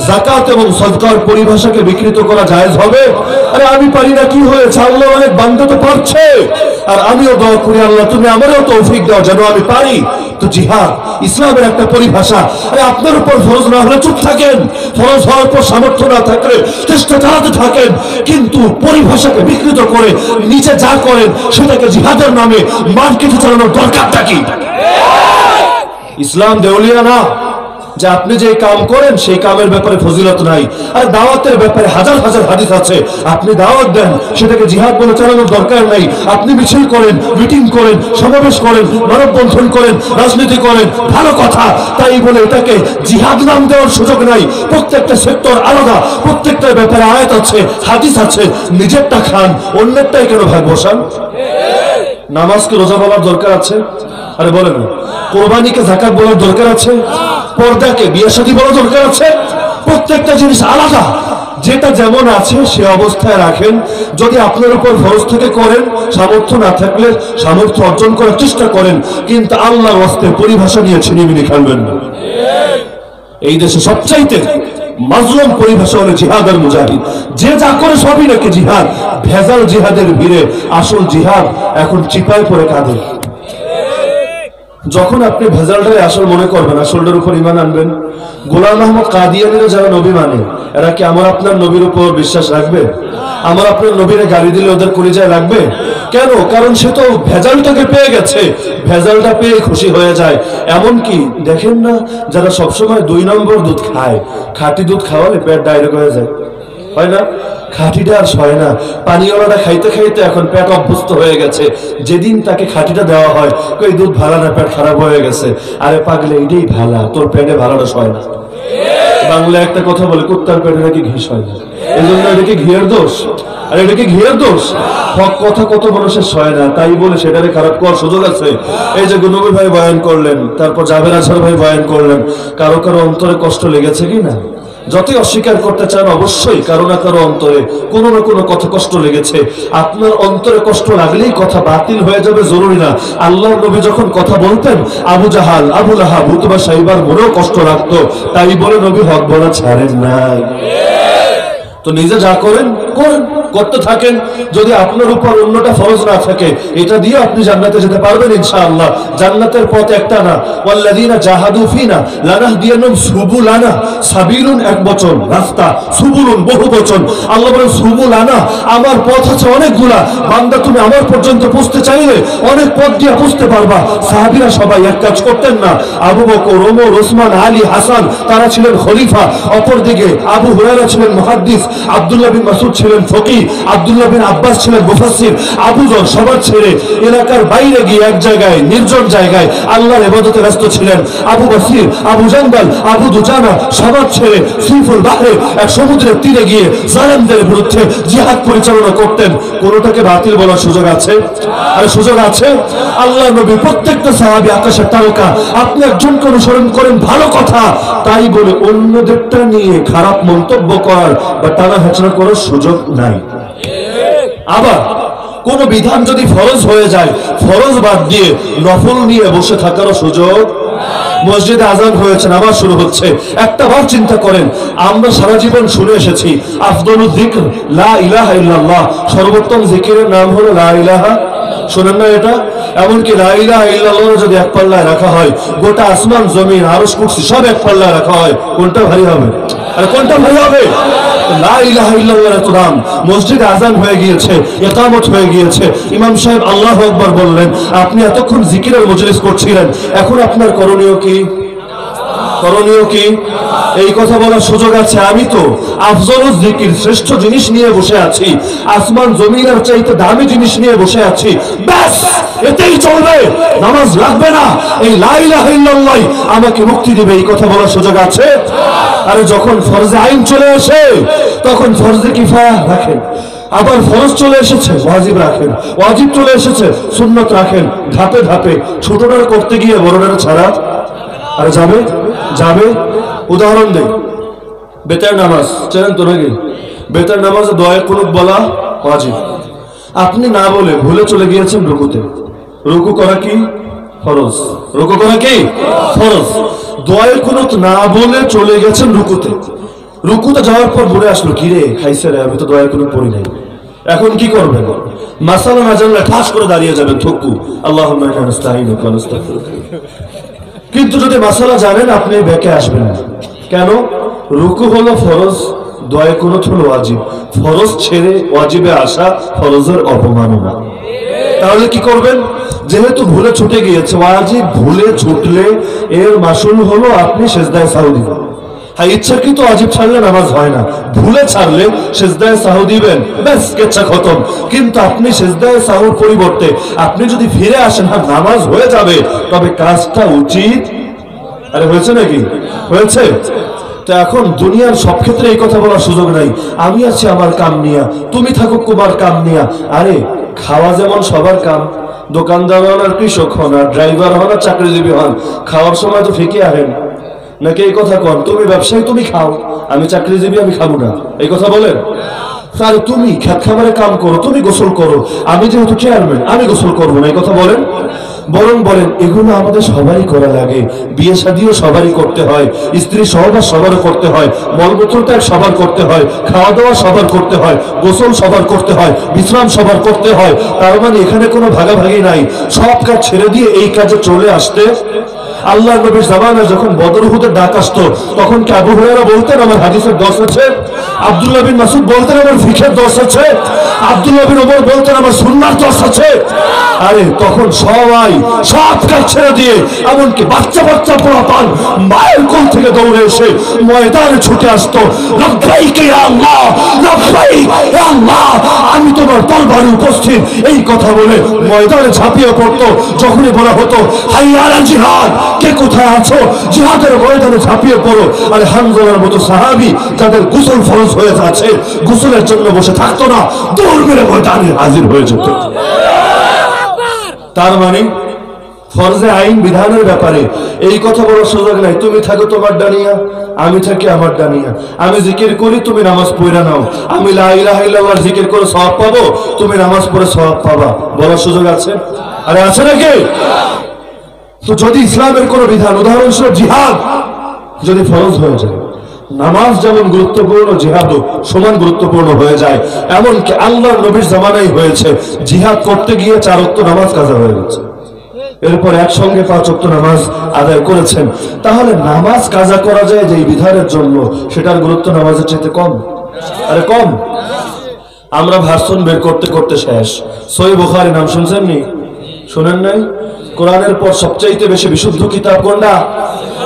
যাকাত এবং সদকার পরিভাষাকে বিকৃত করা জায়েজ হবে? আরে আমি পারি না, কি হয়েছে? আল্লাহ অনেক বান্দা তো পারছে, আর আমিও দোয়া করি আল্লাহ তুমি আমারও তৌফিক দাও যেন আমি পারি। তো জিহাদ ইসলামের একটা পরিভাষা। আরে আপনার উপর ফরজ না হলে চুপ থাকেন, ফরজ হওয়ার পর সামর্থ্য না থাকলে চেষ্টা চালাতে থাকেন, কিন্তু পরিভাষাকে বিকৃত করে নিজে যা করেন সেটাকে জিহাদের নামে মার্কেটে চালানোর দরকারটা কি? ইসলাম দেউলিয়া না, যে আপনি যে কাম করেন সেই কামের ব্যাপারে ফজিলত নাই। আর দাওয়াতের ব্যাপারে হাজার হাজার হাদিস আছে, আপনি দাওয়াত দেন, সেটাকে জিহাদ বলে চালানোর দরকার নাই। আপনি মিছিল করেন, মিটিং করেন, সমাবেশ করেন, মানববন্ধন করেন, রাজনীতি করেন, ভালো কথা, তাই বলে এটাকে জিহাদ নাম দেওয়ার সুযোগ নাই। প্রত্যেকটা সেক্টর আলাদা, প্রত্যেকটার ব্যাপারে আয়াত আছে, হাদিস আছে। নিজেরটা খান, অন্যেরটাই কেন ভাগ বসান? নামাজকে রোজা বলার দরকার আছে? আরে বলেন, কোরবানিকে যাকাত বলার দরকার আছে? পর্দাকে বিয়ে শাদী বলার দরকার আছে? প্রত্যেকটা জিনিস আলাদা, যেটা যেমন আছে সে অবস্থায় রাখেন। যদি আপনার উপর ফরজ থেকে করেন, সামর্থ্য না থাকলে সামর্থ্য অর্জন করার চেষ্টা করেন, কিন্তু আল্লাহর ওয়াস্তে পরিভাষা নিয়ে ছিনিমিনি খেলবেন না। এই দেশে সবচাইতে মাজলুম পরিভাষা হলো জিহাদ আর মুজাহিদ। যে যা করে সবই নাকি জিহাদ। ভেজাল জিহাদের ভিড়ে আসল জিহাদ এখন চিপায় পড়ে কাঁদে। যখন আপনি ভেজালটাই আসল মনে করবেন, আসলটার উপর ঈমান আনবেন। গোলাম আহমদ কাদিয়ানীরা যারা নবী মানে, এরা কি আমার আপনার নবীর উপর বিশ্বাস রাখবে? আমার আপনার নবীরে গালি দিলে ওদের কলিজায় লাগবে কেন? কারণ সে তো ভেজালটাকে পেয়ে গেছে, ভেজালটা পেয়ে খুশি হয়ে যায়। এমন কি দেখেন না, যারা সবসময় 2 নম্বর দুধ খায়, খাঁটি দুধ খাওয়ালে পেট ডাইরেক্ট হয়ে যায়, হয় না? খাঁটিটা আর সয় না। পানিওয়ালাটা খাইতে খাইতে এখন পেট অভ্যস্ত হয়ে গেছে। যেদিন তাকে খাঁটিটা দেওয়া হয়, কই দুধ ভালো না, পেট খারাপ হয়ে গেছে। আরে পাগলে, এটাই ভালা, তোর পেটে ভালোটা সয় না। বাংলায় একটা কথা বলে, কুত্তার পেটে নাকি ঘি সয় না। এই জন্য এটাকে ঘিয়ের দোষ। আর এটাকে ঘিয়ের দোষ। হক কথা কত মানুষের সয় না, তাই বলে সেটারে খারাপ করার সুযোগ আছে? এই যে গুনবী ভাই বয়ান করলেন, তারপর জাবের আজহার ভাই বয়ান করলেন, কারো কারো অন্তরে কষ্ট লেগেছে কি না? যতই অস্বীকার করতে চান, অবশ্যই কারো না কারো অন্তরে কোনো না কোনো কথা কষ্ট লেগেছে। আপনার অন্তরে কষ্ট লাগলেই কথা বাতিল হয়ে যাবে জরুরি না। আল্লাহর নবী যখন কথা বলতেন, আবু জাহাল, আবু লাহাব, উতবা সাইবার মনেও কষ্ট লাগতো, তাই বলে নবী হক বলা ছাড়েন নাই। তো নিজে যা করেন করেন, করতে থাকেন। যদি আপনার উপর অন্যটা ফরজ না থাকে, এটা দিয়ে আপনি জান্নাতে যেতে পারবেন ইনশাআল্লাহ। জান্নাতের পথ একটা না, ওয়াল্লাযীনা জাহাদু ফিনা লানাহদিয়ান্নাহুম সুবুলানা। সাবিলুন এক বচন, রাস্তা, সুবুলুন বহু বচন। আল্লাহ বলেন সুবুলানা, আমার পথ আছে অনেকগুলা। বান্দা তুমি আমার পর্যন্ত পৌঁছতে চাইলে অনেক পথ দিয়ে পৌঁছতে পারবা। সাহাবীরা সবাই এক কাজ করতেন না। আবু বকর, ওমর, ওসমান, আলী, হাসান, তারা ছিলেন খলিফা। অপরদিকে আবু হুরায়রা ছিলেন মুহাদ্দিস, আব্দুল্লাহ বিন মাসউদ ছিলেন ফকিহ, আব্দুল্লাহ বিন আব্বাস ছিলেন মুফাসসির। আবু যর সবার ছেড়ে এলাকার বাইরে গিয়ে এক জায়গায়, নির্জন জায়গায় আল্লাহর ইবাদতে ব্যস্ত ছিলেন। আবু বসির, আবু জান্দাল, আবু দুজানা সবার ছেড়ে সিফুল বাহরে, এক সমুদ্রের তীরে গিয়ে জালেমদের বিরুদ্ধে জিহাদ পরিচালনা করতেন। কোনটাকে বাতিল বলার সুযোগ আছে? আর সুযোগ আছে? আল্লাহ নবী, প্রত্যেকটা সাহাবী আকাশের তারকা। আপনি একজনকে অনুসরণ করেন, ভালো কথা, তাই বলে অন্যদেরটা নিয়ে খারাপ মন্তব্য করার বা টানা হেঁচড়া করার সুযোগ নাই। আবার কোন বিধান যদি ফরজ হয়ে যায়, ফরজ বাদ দিয়ে নফল নিয়ে বসে থাকারও সুযোগ। মসজিদে আজান হয়েছে, নামাজ শুরু হচ্ছে, একটা বার চিন্তা করেন, আমরা সারা জীবন শুনে এসেছি আফদলুয যিকর লা ইলাহা ইল্লাল্লাহ, সর্বোত্তম জিকিরের নাম হলো লা ইলাহা। শোনেন না এটা? এমনকি লা ইলাহা ইল্লাল্লাহ যদি এক পাল্লায় রাখা হয়, গোটা আসমান জমিন আরশ কুরসি সব এক পাল্লায় রাখা হয়, কোনটা ভারী হবে? আর কোনটা ভারী হবে? লা ইলাহা ইল্লাল্লাহর এত দাম। মসজিদে আজান হয়ে গিয়েছে, ইকামত হয়ে গিয়েছে, ইমাম সাহেব আল্লাহু আকবার বললেন, আপনি এতক্ষণ জিকিরের মজলিস করছিলেন, এখন আপনার করণীয় কি? করণীয় কি? এই কথা বলার সুযোগ আছে? আমি তো আফজলুজ জিকির, শ্রেষ্ঠ জিনিস নিয়ে বসে আছি, আসমান জমিনের চাইতে দামি জিনিস নিয়ে বসে আছি, ব্যাস এতেই চলবে, নামাজ লাগবে না, এই লা ইলাহা ইল্লাল্লাহ আমাকে মুক্তি দিবে, এই কথা বলার সুযোগ আছে? আরে যখন ফরজে আইন চলে আসে, তখন ফরজে কিফায়া রাখেন, আবার ফরজ চলে এসেছে ওয়াজিব রাখেন, ওয়াজিব চলে এসেছে সুন্নত রাখেন। ধাপে ধাপে ছোটটার করতে গিয়ে বড়টার ছাড়া আর যাবে যাবে। উদাহরণ দেই, বেতার নামাজ চেনেন তো নাকি? বেতার নামাজে দোয়া কুনুত বলা ওয়াজিব। আপনি না বলে ভুলে চলে গিয়েছেন রুকুতে। রুকু করা কি ফরজ, রুকু করা কি ফরজ। দোয়া কুনুত না বলে চলে গেছেন রুকুতে। রুকুতে যাওয়ার পর বলে আসলো, কিরে খাইছে রে, আমি তো দোয়া কুনুত পড়ি নাই। এখন কি করবেন? মাসালা না জানলে ঠাস করে দাঁড়িয়ে যাবেন, থুকু আল্লাহুম্মা ইন্না নাস্তাঈনুকা ওয়া নাস্তাগফিরুকা। কিন্তু যদি মাসালা জানেন, আপনি ব্যাকে আসবেন না। কেন? রুকু হলো ফরজ, দোয়া কুনুত হলো ওয়াজিব। ফরজ ছেড়ে ওয়াজিবে আসা ফরজের অবমাননা। তাহলে কি করবেন? যেহেতু ভুলে ছুটে গিয়েছে, ওয়াজিব ভুলে ছুটলে এর মাসুল হলো আপনি সেজদায় সাহু দিবেন। হ্যাঁ, ইচ্ছাকৃত ওয়াজিব ছাড়লে নামাজ হয় না, ভুলে ছাড়লে সেজদায় সাহু দিবেন, ব্যাস কেচ্ছা খতম। কিন্তু আপনি সেজদায় সাহুর পরিবর্তে আপনি যদি ফিরে আসেন, হ্যাঁ নামাজ হয়ে যাবে, তবে কাজটা উচিত। আরে হয়েছে নাকি? হয়েছে। তো এখন দুনিয়ার সব ক্ষেত্রে এই কথা বলার সুযোগ নাই, আমি আছি আমার কাম নিয়া, তুমি থাকো তোমার কাম নিয়া। আরে খাওয়া যেমন সবার কাম, দোকানদার হন আর কৃষক হন আর ড্রাইভার হন আর চাকরিজীবী হন, খাওয়ার সময় তো ফিকে আহেন নাকি? এই কথা কন, তুমি ব্যবসায়ী তুমি খাও, আমি চাকরিজীবী আমি খাবো না, এই কথা বলেন? তাহলে তুমি খেত খামারে কাম করো, তুমি গোসল করো, আমি যেহেতু চেয়ারম্যান আমি গোসল করবো না, এই কথা বলেন? বরং বলেন এগুলো আমাদের সবারই করা লাগে, বিয়ে শাদিও সবারই করতে হয়, স্ত্রী সহবাস সবারও করতে হয়, মলমূত্র ত্যাগ সবার করতে হয়, খাওয়া দাওয়া সবার করতে হয়, গোসল সবার করতে হয়, বিশ্রাম সবার করতে হয়। তার মানে এখানে কোনো ভাগাভাগি নাই, সব কাজ ছেড়ে দিয়ে এই কাজে চলে আসতে। আল্লাহ নবীর জামানায় যখন বদর উহুদের ডাক আসতো, তখন কি আবু হুরায়রা বলতেন আমার হাদিসের দোষ আছে? আব্দুল্লাহ বিন মাসউদ বলতেন আমার ফিকহের দোষ আছে? আব্দুল্লাহ বিন ওমর বলতেন আমার সুন্নাহর দোষ আছে? আরে তখন সবাই সব কাজ ছেড়ে দিয়ে, এমনকি বাচ্চা বাচ্চা পোলাপান মায়ের কোল থেকে দৌড়ে এসে ময়দানে ছুটে আসতো, লব্বাইক ইয়া আল্লাহ, লব্বাইক ইয়া আল্লাহ, আমি তোমার দরবারে উপস্থিত, এই কথা বলে ময়দানে ঝাঁপিয়ে পড়তো। যখনই বলা হতো হাইয়া আলাল জিহাদ, কে কোথায় আছো, জিহাদের ময়দানে ঝাঁপিয়ে পড়ো। আরে হামজার মতো সাহাবী যাদের গোসল ফরজ হয়ে যাচ্ছে, গোসলের জন্য বসে থাকতো না, দৌড় মেরে ময়দানে হাজির হয়ে যেত। তার মানে ফরজে আইন বিধানের ব্যাপারে এই কথা বলার সুযোগ নাই, তুমি থাকো তোমার ডানিয়া, আমি থাকি আমার ডানিয়া, আমি জিকির করি তুমি নামাজ পড়া নাও, আমি লা ইলাহা ইল্লাল্লাহ জিকির করে সওয়াব পাবো, তুমি নামাজ পড়ে সওয়াব পাবা, বলার সুযোগ আছে? আরে আছে নাকি? তো যদি ইসলামের কোন বিধান, উদাহরণস্বরূপ জিহাদ যদি ফরজ হয়ে যায়, নামাজ যেমন গুরুত্বপূর্ণ জিহাদও সমান গুরুত্বপূর্ণ হয়ে যায়। এমনকি আল্লাহর নবীর জামানায় হয়েছে, জিহাদ করতে গিয়ে 4 ওয়াক্ত নামাজ কাজা হয়ে গেছে, এরপর একসঙ্গে 5 ওয়াক্ত নামাজ আদায় করেছেন। তাহলে নামাজ কাজা করা যায় যে বিধানের জন্য, সেটার গুরুত্ব নামাজের চাইতে কম? আরে কম। আমরা ভার্সন বের করতে করতে শেষ। সহিহ বুখারী নাম শুনছেন নি? শুনেন নাই? কোরআনের পর সবচাইতে বেশি বিশুদ্ধ কিতাব কোনটা?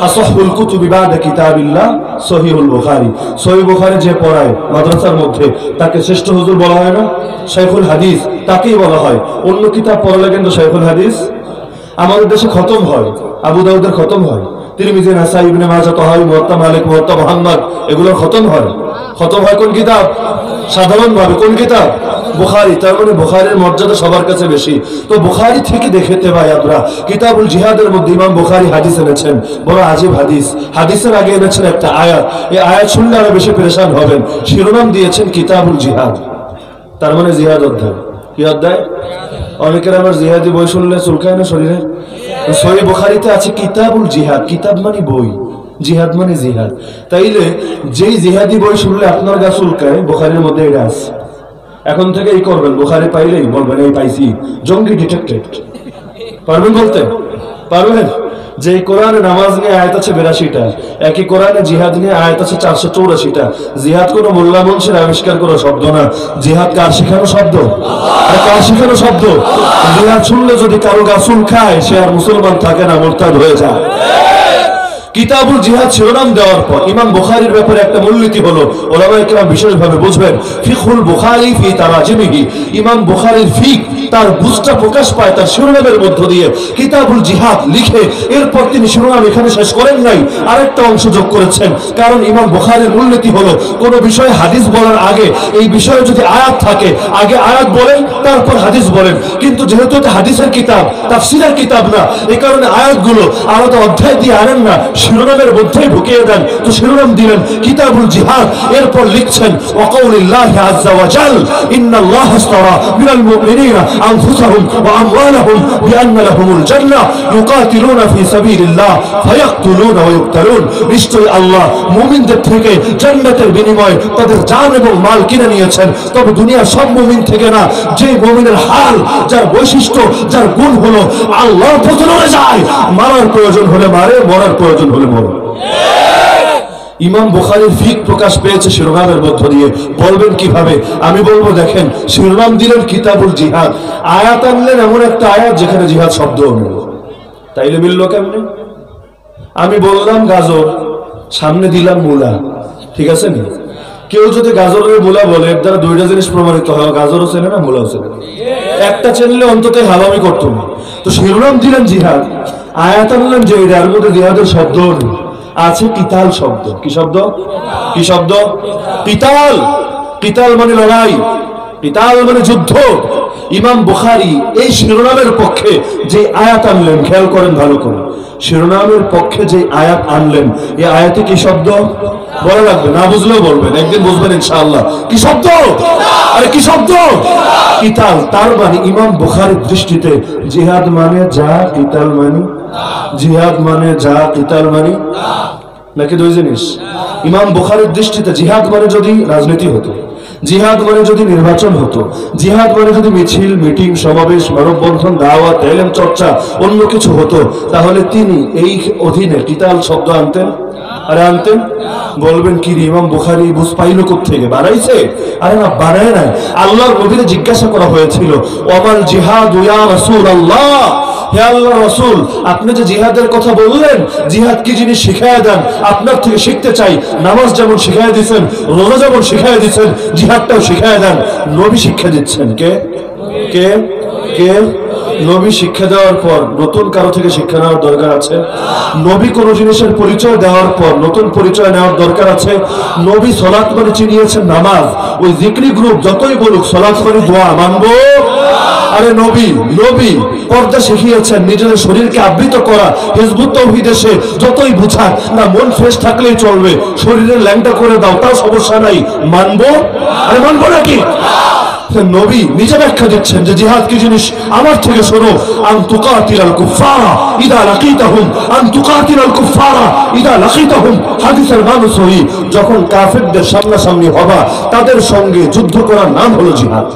আসহুল কুতুবি বাদা কিতাবিল্লাহ সহিহুল বুখারী। সহিহ বুখারী যে পড়ায় মাদ্রাসার মধ্যে, তাকে শ্রেষ্ঠ হুজুর বলা হয় না? শাইখুল হাদিস তাকেই বলা হয়। অন্য কিতাব পড়লে কিন্তু শাইখুল হাদিস। আমাদের দেশে খতম হয়, আবু দাউদের খতম হয়, তিরমিজি, নাসাই, ইবনে মাজাহ, তাহাবী, মুওয়াত্তা মালিক, মুওয়াত্তা মুহাম্মদ, এগুলোর খতম হয়। খতম হয় কোন কিতাব? সাধারণভাবে কোন কিতাব? বুখারী। তার মানে বুখারীর মর্যাদা সবার কাছে বেশি। তো বুখারী থেকে দেখতে পাই আমরা কিতাবুল জিহাদের মধ্যে ইমাম বুখারী হাদিস এনেছেন, বড় আজীব হাদিস। হাদিসের আগে এনেছেন একটা আয়াত, এই আয়াত শুনলে আরো বেশি পেরেশান হবেন। শিরোনাম দিয়েছেন কিতাবুল জিহাদ, তার মানে জিহাদ অধ্যায়। কি অধ্যায়? অনেকের আমার জিহাদি বই শুনলে চুলকায় না শরীরে? সহিহ বুখারীতে আছে কিতাবুল জিহাদ, কিতাব মানে বই, জিহাদ মানে জিহাদ। তাইলে যেই জিহাদি বই শুনলে আপনার গা চুলকায়, বুখারীর মধ্যে এটা আছে। এখন থেকে এই করবেন, বুখারী পাইলেই বলবেন এই পাইছি, জঙ্গি ডিটেক্টেড। পারবেন বলতে? পারবেন? যে কোরআনে নামাজ নিয়ে আয়াত আছে 82টা, একই কোরআনে জিহাদ নিয়ে আয়াত আছে 484টা। জিহাদ কোনো মোল্লা মুন্সির আবিষ্কার করা শব্দ না, জিহাদ কার শেখানো শব্দ? আর কার শেখানো শব্দ? জিহাদ শুনলে যদি কারো গা চুলকায়, সে আর মুসলমান থাকে না, মুরতাদ হয়ে যায়। কিতাবুল জিহাদ শিরোনাম দেওয়ার পর ইমাম বুখারীর ব্যাপারে একটা মূলনীতি হলো, ওলামায়ে কেরাম বিশেষভাবে বুঝবেন, ফিকহুল বুখারী ফি তারাজিমিহি, ইমাম বুখারীর ফিক তার বুঝটা প্রকাশ পায় তার শিরোনামের মধ্য দিয়ে। কিতাবুল জিহাদ লিখে এরপর তিনি শিরোনাম এখানে শেষ করেন নাই, আরেকটা অংশ যোগ করেছেন। কারণ ইমাম বুখারীর মূলনীতি হলো, কোন বিষয়ে হাদিস বলার আগে এই বিষয়ে যদি আয়াত থাকে, আগে আয়াত বলেন তারপর হাদিস বলেন। কিন্তু যেহেতু এটা হাদিসের কিতাব, তাফসীরের কিতাব না, এই কারণে আয়াতগুলো আলাদা অধ্যায় দিয়ে আনেন না, শিরোনামের মধ্যেই ঢুকিয়ে দেন। তো শিরোনাম দিলেন কিতাবুল জিহাদ, এরপর লিখছেন ওয়াকাউলিল্লাহি আযজা ওয়া জাল ইন্নাল্লাহা আশতারা মিনাল মুমিনিনা আনফুসাহুম ওয়া আমওয়ালাহুম বিআন্না লাহুমুল জান্নাহ ইউকাতিলুনা ফি সাবিলিল্লাহ ফায়াকতুলুনা ওয়া ইউকতালুন। নিশ্চয়ই আল্লাহ মুমিনদের থেকে জান্নাতের বিনিময়ে তাদের জান এবং মাল কিনে নিয়েছেন, তবে দুনিয়ার সব মুমিন থেকে না। যে মুমিনের হাল, যার বৈশিষ্ট্য, যার গুণ হলো আল্লাহর পথে লড়ে যায়, মারার প্রয়োজন হলে মারে, মরার প্রয়োজন হলে মরে। ইমাম বুখারীর ফিক প্রকাশ পেয়েছে শিরোনামের মধ্য দিয়ে। বলবেন কিভাবে? আমি বলবো দেখেন, শিরোনাম দিলেন কিতাবুল জিহাদ, আয়াত আনলেন এমন একটা আয়াত যেখানে জিহাদ শব্দ নেই। তাইলে মিলল কেমনে? আমি বললাম গাজর, সামনে দিলাম মূলা, ঠিক আছে না? কেউ যদি গাজরের মূলা বলে, এর দ্বারা দুইটা জিনিস প্রমাণিত হয়, গাজরও চেনে না, মূলাও চেনে না। একটা চেনলে অন্তত হালামি করতো না। তো শিরোনাম দিলেন জিহাদ, আয়াত আনলেন যে এর মধ্যে জিহাদের শব্দ আছে, কিতাল শব্দ। কি শব্দ? কি শব্দ? কিতাল। কিতাল মানে লড়াই, কিতাল মানে যুদ্ধ। ইমাম বুখারী এই শিরোনামের পক্ষে যে আয়াত আনলেন, খেয়াল করেন ভালো করে, শিরোনামের পক্ষে যে আয়াত আনলেন, এই আয়াতে কি শব্দ? বলা লাগবে না, বুঝলেও বলবেন, একদিন বুঝবেন ইনশাআল্লাহ। কি শব্দ? আরে কি শব্দ? কিতাল। তার মানে ইমাম বুখারীর দৃষ্টিতে জিহাদ মানে যা, কিতাল মানে জিহাদ মানে যা, কিতাল মানে নাকি দুই জিনিস? ইমাম বুখারীর দৃষ্টিতে জিহাদ মানে যদি রাজনীতি হতো, জিহাদ মানে যদি নির্বাচন হতো, জিহাদ মানে যদি মিছিল, মিটিং, সমাবেশ, মানববন্ধন, দাওয়াত, ইলম চর্চা, অন্য কিছু হতো, তাহলে তিনি এই অধীনে কিতাল শব্দ আনতেন। আরে আনতেন? বলবেন কি রে, ইমাম বুখারী বুঝ পাইল কোত্থেকে? বানাইছে? আরে না, বানায় নাই। আল্লাহর নবীকে জিজ্ঞাসা করা হয়েছিল, ওয়ামাল জিহাদ ইয়া রাসূলুল্লাহ, হে আল্লাহর রাসূল, আপনি যে জিহাদের কথা বললেন, জিহাদ কি জিনিস শিখায়া দেন, আপনার থেকে শিখতে চাই। নামাজ যেমন শিখায়া দিচ্ছেন, রোজা যেমন শিখায়া দিচ্ছেন, জিহাদটাও শিখায়া দেন। নবী শিক্ষা দিচ্ছেন। কে কে কে? নবী শিক্ষা দেওয়ার পর নতুন কারো থেকে শিক্ষা নেওয়ার দরকার আছে? নবী কোন জিনিসের পরিচয় দেওয়ার পর নতুন পরিচয় নেওয়ার দরকার আছে? নবী সালাত মানে চিনিয়েছেন নামাজ, ওই জিকরি গ্রুপ যতই বলুক সালাত মানে দোয়া, মানবো? আরে নবী পর্দা শিখিয়েছেন নিজের শরীরকে আবৃত করা, হিজবুত তাওহীদ এসে যতই বুঝাক না, মন ফ্রেশ থাকলেই চলবে, শরীরের ল্যাংটা করে দাও তাও সমস্যা নাই, মানবো? আরে মানবো নাকি? নবী নিজে ব্যাখ্যা দিচ্ছেন যে জিহাদ কি জিনিস, আমার থেকে শোনো, আন তুকাতিলাল কুফারা ইদা লাকিতাহুম, আন তুকাতিলাল কুফারা ইদা লাকিতাহুম। হাদিসের মানুষ হই, যখন কাফেরদের সামনাসামনি হবা, তাদের সঙ্গে যুদ্ধ করার নাম হলো জিহাদ।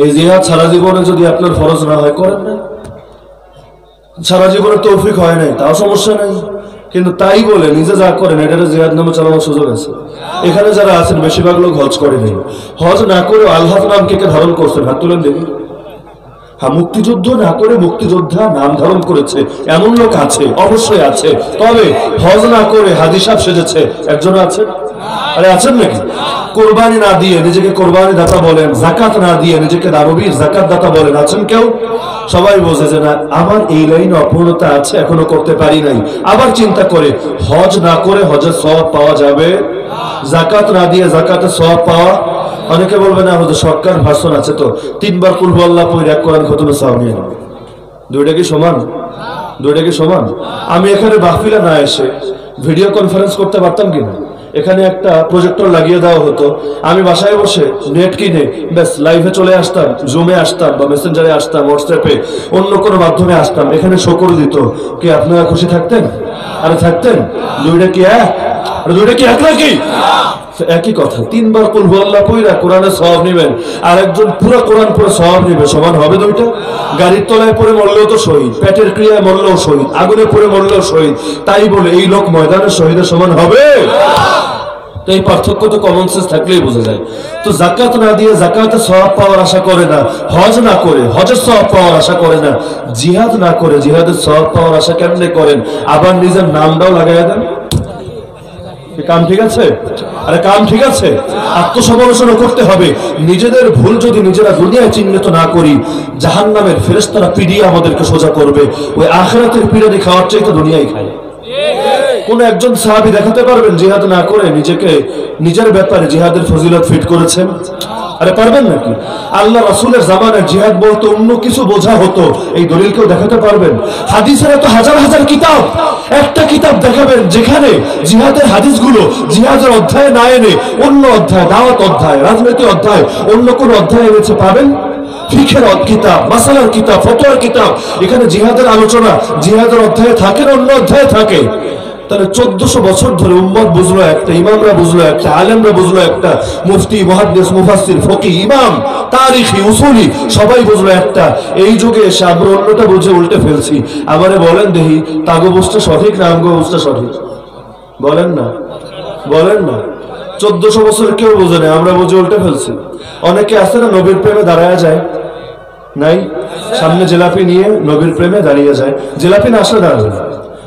এই জিহাদ সারা জীবনে যদি আপনার ফরজ না হয়, করেন না। সারা জীবনে তৌফিক হয় নাই, তাও সমস্যা নাই, কিন্তু তাই বলে নিজে যা করেন এটার জিহাদ নামে চালানোর সুযোগ আছে। এখানে যারা আছেন বেশিরভাগ লোক হজ করে নেই, হজ না করে আল্লাহর নাম কে ধারণ করছেন? হাত তুলেন দেখি। হ্যাঁ, মুক্তিযুদ্ধ না করে মুক্তিযোদ্ধা নাম ধারণ করেছে এমন লোক আছে, অবশ্যই আছে। তবে হজ না করে হাজী সাহেব সেজেছে একজন আছে? আরে আছেন নাকি? কোরবানি না দিয়ে নিজেকে কোরবানি দাতা বলেন, যাকাত না দিয়ে নিজেকে দানবীর যাকাত দাতা বলেন, আছেন কেউ? সবাই বোঝে যে না, আমার এই লাইনে অপূর্ণতা আছে, এখনো করতে পারি নাই। আবার চিন্তা করে, হজ না করে হজের সওয়াব পাওয়া যাবে, যাকাত না দিয়ে যাকাতের সওয়াব পাওয়া। অনেকে বলবে না, আমাদের সরকার ভাষণ আছে তো, 3 বার কুল আল্লাহ পড়ে এক কোরআন খতমের সওয়াব নিয়ে নেবে। দুইটা কি সমান? দুইটা কি সমান? আমি এখানে মাহফিলে না এসে ভিডিও কনফারেন্স করতে পারতাম কিনা? এখানে একটা প্রজেক্টর লাগিয়ে দেওয়া হতো, আমি বাসায় বসে নেট কিনে ব্যাস লাইভে চলে আসতাম, জুমে আসতাম বা মেসেঞ্জারে আসতাম, হোয়াটসঅ্যাপে অন্য কোনো মাধ্যমে আসতাম, এখানে শো করে দিত। কি আপনারা খুশি থাকতেন? আরে থাকতেন? দুইটা কি এক? দুইটা কি এক নাকি? একই কথা। 3 বার কুল আল্লাহ পড়া কোরআনের সওয়াব নেবেন, আর একজন পুরো কোরআন পড়ে সওয়াব নেবে, সমান হবে দুইটা? গাড়ির তলায় পড়ে মরলেও তো শহীদ, পেটের ক্রিয়ায় মরলেও শহীদ, আগুনে পড়ে মরলেও শহীদ, তাই বলে এই লোক ময়দানের শহীদের সমান হবে? তো এই পার্থক্য তো কমন সেন্স থাকলেই বোঝা যায়। তো যাকাত না দিয়ে যাকাতের সওয়াব পাওয়ার আশা করে না, হজ না করে হজের সওয়াব পাওয়ার আশা করে না, জিহাদ না করে জিহাদের সওয়াব পাওয়ার আশা কেমনে করেন? আবার নিজের নামটাও লাগাইয়া দেন। কাম ঠিক আছে? আরে কাম ঠিক আছে? আত্মসমালোচনা করতে হবে। নিজেদের ভুল যদি নিজেরা দুনিয়ায় চিহ্নিত না করি, জাহান্নামের ফেরেশতারা পিডিয়ে আমাদেরকে সোজা করবে। ওই আখিরাতের পিড়ানি খাওয়ার চাইতে দুনিয়ায় খায়। কোন একজন সাহাবী দেখাতে পারবেন জিহাদ না করে নিজেকে নিজের ব্যাপারে জিহাদের ফজিলত ফিট করেছেন? আরে পারবেন নাকি? আল্লাহ রাসূলের জামানায় জিহাদ বলতে অন্য কিছু বোঝা হতো, এই দলিল কেউ দেখাতে পারবেন? হাদিসের এত হাজার হাজার কিতাব, একটা কিতাব দেখাবেন যেখানে জিহাদের হাদিসগুলো জিহাদের অধ্যায়ে না এনে অন্য অধ্যায়, দাওয়াত অধ্যায়, রাজনৈতিক অধ্যায়, অন্য কোন অধ্যায় এনেছে পাবেন? ফিকহের কিতাব, মাসালার কিতাব, ফতোয়ার কিতাব, এখানে জিহাদের আলোচনা জিহাদের অধ্যায়ে থাকে না অন্য অধ্যায়ে থাকে? তাহলে 1400 বছর ধরে উম্মত বুঝলো একটা, ইমামরা বুঝলো একটা, আলেমরা বুঝলো একটা, মুফতি, মুহাদ্দিস, মুফাসসির, ফকিহ, ইমাম, তারিখী, উসুলি সবাই বুঝলো একটা। এই যুগে এসে আমরা অন্যটা বুঝে উল্টে ফেলছি। আমারে বলেন দেখি, তাগো বুঝটা সঠিক না আমগো বুঝটা সঠিক? বলেন না, বলেন না। 1400 বছর কেউ বোঝে না, আমরা বুঝে উল্টে ফেলছি। অনেকে আছে না নবীর প্রেমে দাঁড়ায় যায়, নাই সামনে জিলাপি নিয়ে নবীর প্রেমে দাঁড়িয়ে যায়। জিলাপি না আসলে দাঁড়াবে না,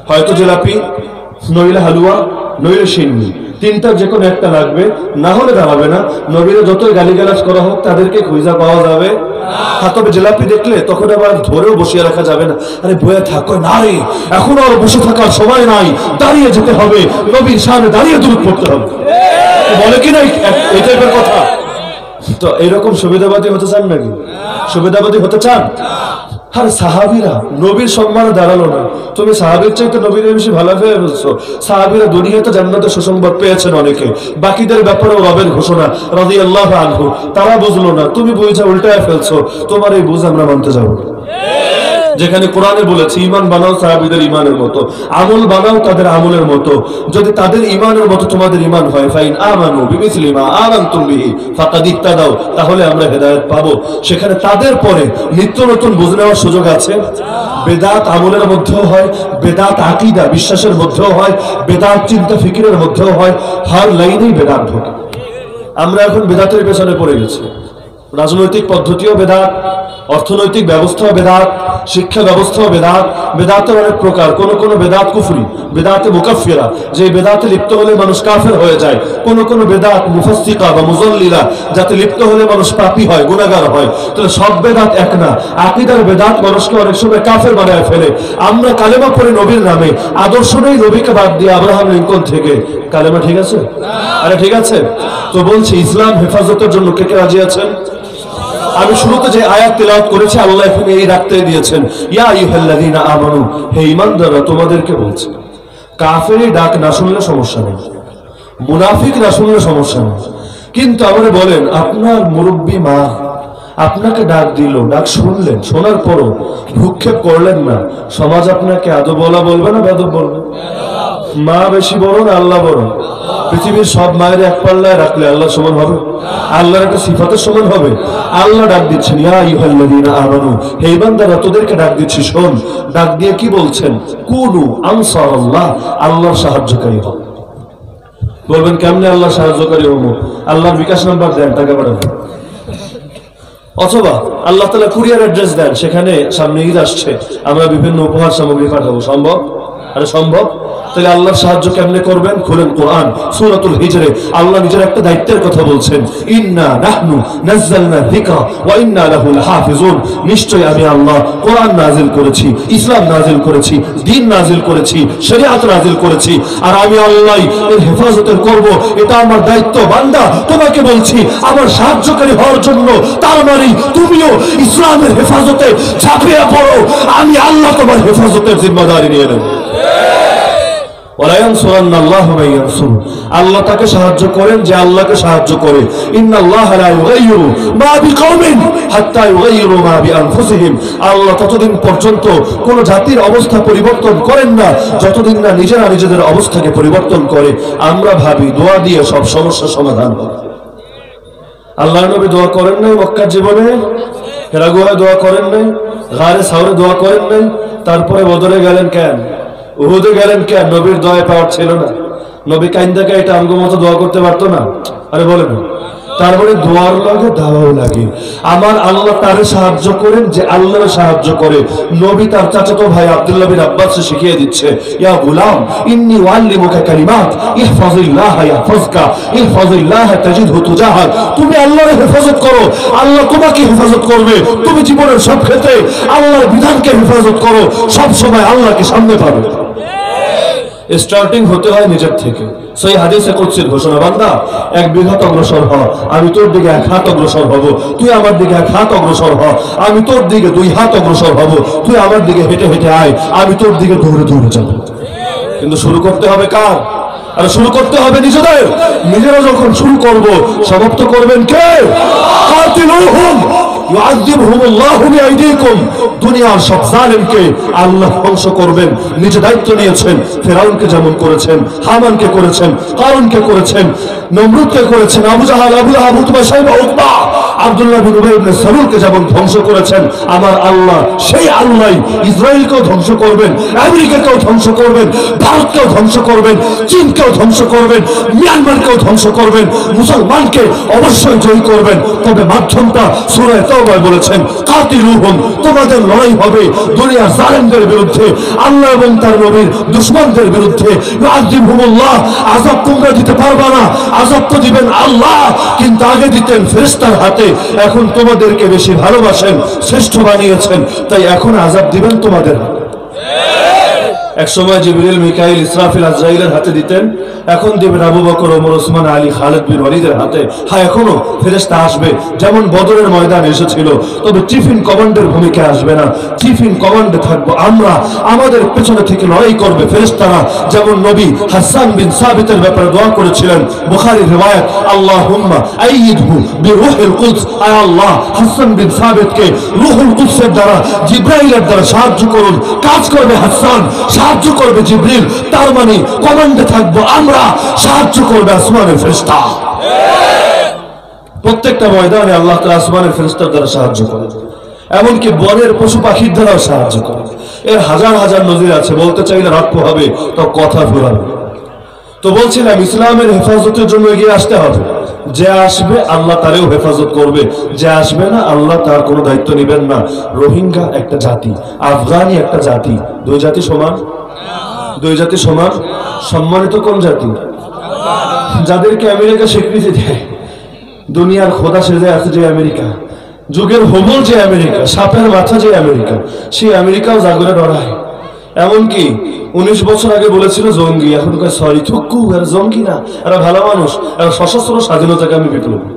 হয়তো জিলাপি নইলে হালুয়া নইলে সিন্নি, তিনটার যে কোনো একটা লাগবে, না হলে দাঁড়াবে না। নবীরে যতই গালিগালাজ করা হোক তাদেরকে খুঁজা পাওয়া যাবে না। তবে জিলাপি দেখলে তখন আবার ধরেও বসিয়ে রাখা যাবে না, আরে বয়ে থাকো না রে, এখন আর বসে থাকার সময় নাই, দাঁড়িয়ে যেতে হবে, নবীর সামনে দাঁড়িয়ে দূর করতে হবে, বলে কি না এই টাইপের কথা। তো এইরকম সুবিধাবাদী হতে চান নাকি? সুবিধাবাদী হতে চান? আর সাহাবীরা নবীর সম্মানে দাঁড়ালো না, তুমি সাহাবীর চাইতে নবীর বেশি ভালো হয়ে বলছো। সাহাবীরা দুনিয়াতে জান্নাতের সুসংবাদ পেয়েছেন অনেকে, বাকিদের ব্যাপারেও রবের ঘোষণা রাদিয়াল্লাহু আনহু, তারা বুঝলো না, তুমি বুঝা উল্টায় ফেলছো, তোমার এই বুঝ আমরা মানতে যাবো না। যেখানে কোরআনে বলেছে ইমান বানাও সাহাবীদের ইমানের মতো, আমল বানাও তাদের আমলের মতো, যদি তাদের ইমানের মতো তোমাদের ইমান হয়, ফাইন আমানু বিমিসলি মা আমানতুম বিহি ফাকাদ ইহতাদাও, তাহলে আমরা হেদায়েত পাবো। সেখানে তাদের পরে নিত্য নতুন বুঝে নেওয়ার সুযোগ আছে। বেদাত আমলের মধ্যেও হয়, বেদাত আকীদা বিশ্বাসের মধ্যেও হয়, বেদাত চিন্তা ফিকিরের মধ্যেও হয়, হর লাইনেই বেদাত ঢোকে। আমরা এখন বেদাতের পেছনে পড়ে গেছি। রাজনৈতিক পদ্ধতিও বেদাত, অর্থনৈতিক ব্যবস্থাও বেদাত, শিক্ষা ব্যবস্থাও বেদাত। বেদাতের অনেক প্রকার, কোন কোন বেদাত কুফরি, বেদাতে মুকাফফিরা, যে বেদাতে লিপ্ত হলে মানুষ কাফের হয়ে যায়। কোন কোন বেদাত মুফাসসিকা বা মুজাল্লিলা, যাতে লিপ্ত হলে মানুষ পাপী হয়, গুনাহগার হয়। তাহলে সব বেদাত এক না। আকীদার বেদাত মানুষকে অনেক সময় কাফের বানায় ফেলে। আমরা কালেমা পড়ি নবীর নামে, আদর্শ নেই নবীকে বাদ দিয়ে আব্রাহাম লিঙ্কন থেকে, কালেমা ঠিক আছে? আরে ঠিক আছে তো বলছি, ইসলাম হেফাজতের জন্য কে কে রাজি আছেন? আমি শুরুতে যে আয়াত তেলাওয়াত করেছি, আল্লাহ এখানে এই রাখতে দিয়েছেন, ইয়া আইয়ুহাল্লাযীনা আমানু, হে ঈমানদাররা তোমাদেরকে বলছি। কাফেরের ডাক না শুনলে সমস্যা নেই, মুনাফিক না শুনলে সমস্যা নেই, কিন্তু আমারে বলেন আপনার মুরব্বী মা আপনাকে ডাক দিল, ডাক শুনলেন, শোনার পরও ভ্রুক্ষেপ করলেন না, সমাজ আপনাকে আদব বলা বলবে না বেদব বলবে? মা বেশি বড় না আল্লাহ বড়? পৃথিবীর সব মায়ের এক পাল্লায় রাখলে আল্লাহ সমান হবে? আল্লাহর একটা সিফাতের সমান হবে? আল্লাহ ডাক দিচ্ছেন, ইয়া আইয়ুহাল্লাযীনা আমানু, হে বান্দারা তোদেরকে ডাক দিচ্ছি শোন। ডাক দিয়ে কি বলছেন? কুনু আনসারাল্লাহ, আল্লাহর সাহায্যকারী হও। বলবেন কেমনে আল্লাহ সাহায্যকারী হবো? আল্লাহর বিকাশ নাম্বার দেন, টাকা পাঠাবেন। অথবা আল্লাহ তাআলা কুরিয়ার অ্যাড্রেস দেন, সেখানে সামনে ঈদ আসছে, আমরা বিভিন্ন উপহার সামগ্রী পাঠাবো। সম্ভব? আরে সম্ভব। তাহলে আল্লাহর সাহায্য কেমনে করবেন? খুলেন কোরআন, সূরাতুল হিজরে আল্লাহ নিজের একটা দায়িত্বের কথা বলছেন, ইন্না নাহনু নাযালনা যিকরা ওয়া ইন্না লাহু লাহাফিজুন, নিশ্চয়ই আমি আল্লাহ কোরআন নাযিল করেছি, ইসলাম নাযিল করেছি, দ্বীন নাযিল করেছি, শরীয়ত নাযিল করেছি, আর আমি আল্লাহই এর হেফাজতের করব, এটা আমার দায়িত্ব। বান্দা তোমাকে বলছি আমার সাহায্যকারী হওয়ার জন্য, তার মানে তুমিও ইসলামের হেফাজতে ঝাঁপিয়ে পড়ো, আমি আল্লাহ তোমার হেফাজতের জিম্মাদারি নিয়ে নেব। আল্লাহ তাকে সাহায্য করেন যে আল্লাহকে সাহায্য করে। আল্লাহ ততদিন পর্যন্ত কোন জাতির অবস্থা পরিবর্তন করেন না যতদিন না নিজেরা নিজেদের অবস্থাকে পরিবর্তন করে। আমরা ভাবি দোয়া দিয়ে সব সমস্যার সমাধান হবে। আল্লাহ নবী দোয়া করেন নাই মক্কার জীবনে? হেরা গুহায় দোয়া করেন নাই? গারে সাউরে দোয়া করেন নাই? তারপরে বদরে গেলেন কেন? উহুদে গেলেন কেন? নবীর দোয়া পাওয়ার ছিল না? নবী কাইন্দাকে এটা আঙ্গ মতো দোয়া করতে পারতো না? আরে বলে না। তারপরে দোয়ার লাগে দাওয়াও লাগে। আমার আল্লাহ তারে সাহায্য করেন যে আল্লাহর সাহায্য করে। নবী তার চাচাতো ভাই আব্দুল্লাহ বিন আব্বাসকে শিখিয়ে দিচ্ছে, ইয়া গুলাম ইন্নী উআল্লিমুকা কালিমাত ইহফাজিল্লাহ ইয়াহফাজকা ইহফাজিল্লাহ তাজিদহু তুজাহাক। তুমি আল্লাহর হেফাজত করো, আল্লাহ তোমাকে হেফাজত করবে। তুমি জীবনের সব ক্ষেত্রে আল্লাহর বিধানকে হেফাজত করো, সব সময় আল্লাহকে সামনে পাবে। স্টার্টিং হতে হয় নিজের থেকে। সেই হাদিসে কুদসির ঘোষণা, বান্দা 1 বিঘত অগ্রসর হ, আমি তোর দিকে 1 হাত অগ্রসর হব। তুই আমার দিকে 1 হাত অগ্রসর হ, আমি তোর দিকে 2 হাত অগ্রসর হব। তুই আমার দিকে হেঁটে হেঁটে আয়, আমি তোর দিকে দৌড়ে দৌড়ে যাব। কিন্তু শুরু করতে হবে কার? আর শুরু করতে হবে নিজেদের। নিজেরা যখন শুরু করব, সমাপ্ত করবেন কে? কাতিলুহুম ইউআযিবহুমুল্লাহু বিআইদিকুম, দুনিয়ার সব জালেমকে আল্লাহ ধ্বংস করবেন। নিজে দায়িত্ব নিয়েছেন, ফেরাউনকে যেমন করেছেন, হামানকে করেছেন, কারুনকে করেছেন, নমরুদকে করেছেন, আবু জাহাল, আবু লাহাব, উতবা, শাইবা, উতবা, আব্দুল্লাহ বিন উবাই ইবনে সালুলকে যেমন ধ্বংস করেছেন, আমার আল্লাহ সেই আল্লাহ ইসরায়েলকেও ধ্বংস করবেন, আমেরিকাকেও ধ্বংস করবেন, ভারতকেও ধ্বংস করবেন, চীনকেও ধ্বংস করবেন, মিয়ানমারকেও ধ্বংস করবেন, মুসলমানকে অবশ্যই জয়ী করবেন। তবে মাধ্যমটা সূরা তাওবায় বলেছেন, কাতিলুহুম, তোমাদের লড়াই হবে দুনিয়ার জালেমদের বিরুদ্ধে, আল্লাহ এবং তার নবীর দুশমনদের বিরুদ্ধে। ইউআযিবহুমুল্লাহ, আযাব তোমরা দিতে পারবা না, আযাব তো দিবেন আল্লাহ, কিন্তু আগে দিতেন ফেরেশতার হাতে। এখন তোমাদেরকে বেশি ভালোবাসেন, শ্রেষ্ঠ বানিয়েছেন, তাই এখন আযাব দিবেন তোমাদের হাতে। এক সময় জিবরিল, মিকাইল, ইসরাফিল, আজরাইলের হাতে দিতেন, এখন দিবেন আবু বকর, ওমর, ওসমান, আলী, খালিদ বিন ওয়ালিদের হাতে। হ্যাঁ, এখনো ফেরেশতা আসবে, যেমন বদরের ময়দান এসেছিল, তবে টিফিন কমান্ডের ভূমিকা আসবে না। টিফিন কমান্ডে থাকবো আমরা, আমাদের পেছনে থেকে লড়াই করবে ফেরেশতারা। যেমন নবী হাসান বিন সাবিতের ব্যাপারে দোয়া করেছিলেন, বুখারীর রিওয়ায়াত, আল্লাহুম্মা আইয়িদহু বিরূহিল কুদস, আয় আল্লাহ হাসান বিন সাবিতকে রূহুল কুদসের দ্বারা, জিবরাইলের দ্বারা সাহায্য করুন। কাজ করবে হাসান, সাহায্য করবে জিবরিল, তার মানে কমান্ডে থাকবো আমরা, সাহায্য করবে আসমানের ফেরেশতা। প্রত্যেকটা ময়দানে আল্লাহ তাআলা আসমানের ফেরেশতার দ্বারা সাহায্য করে, এমনকি বনের পশু পাখির দ্বারাও সাহায্য করে। এর হাজার হাজার নজির আছে, বলতে চাইলে রাখতে হবে, তো কথা ফুরাবে। তো বলছিলাম, ইসলামের হেফাজতের জন্য এগিয়ে আসতে হবে। যে আসবে আল্লাহ তারেও হেফাজত করবে, যে আসবে না আল্লাহ তার কোনো দায়িত্ব নেবেন না। রোহিঙ্গা একটা জাতি, আফগানি একটা জাতি, দুই জাতি সমান? দুই জাতি সমান? সম্মানিত কোন জাতি? যাদেরকে আমেরিকা স্বীকৃতি দেয়, দুনিয়ার খোদা সেজে আছে যে আমেরিকা, যুগের হবল যে আমেরিকা, সাপের মাথা যে আমেরিকা, সেই আমেরিকাও জাগরে ডরায়। এমনকি 19 বছর আগে বলেছিল জঙ্গি, এখন কয় সরি থুক্কু, এরা জঙ্গি না, এরা ভালো মানুষ, এরা সশস্ত্র স্বাধীনতাকামী বিপ্লবী।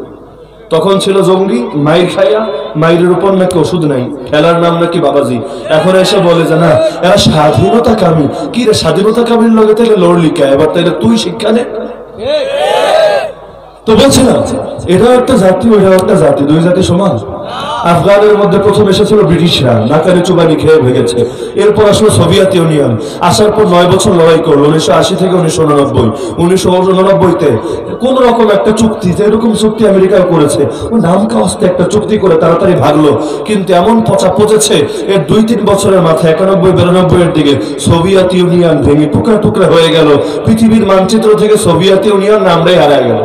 তখন ছিল জঙ্গি, মাইর খাইয়া, মাইরের উপর নাকি ওষুধ নাই, খেলার নাম নাকি বাবাজি। এখন এসে বলে যে না, এরা স্বাধীনতাকামী। কি রে, স্বাধীনতাকামীর লগে তাইলে লড়লি কে? এবার তাইলে তুই শিক্ষা নে। তো বলছিলাম, এটাও একটা জাতি, ওইটাও একটা জাতি, দুই জাতি সমান? আফগানের মধ্যে প্রথম এসেছিল ব্রিটিশরা, নাকানি চুবানি খেয়ে ভেগেছে। এরপর আসলো সোভিয়েত ইউনিয়ন, আসার পর 9 বছর লড়াই করলো, 1980 থেকে 1989। 1989-তে কোন রকম একটা চুক্তি, এরকম চুক্তি আমেরিকা করেছে, ও নাম কাওয়াস্তে একটা চুক্তি করে তাড়াতাড়ি ভাগলো। কিন্তু এমন পচা পচেছে, এর 2-3 বছরের মাথায় 91-92-এর দিকে সোভিয়েত ইউনিয়ন ভেঙে টুকরা টুকরা হয়ে গেল। পৃথিবীর মানচিত্র থেকে সোভিয়েত ইউনিয়ন নামটাই হারায় গেল।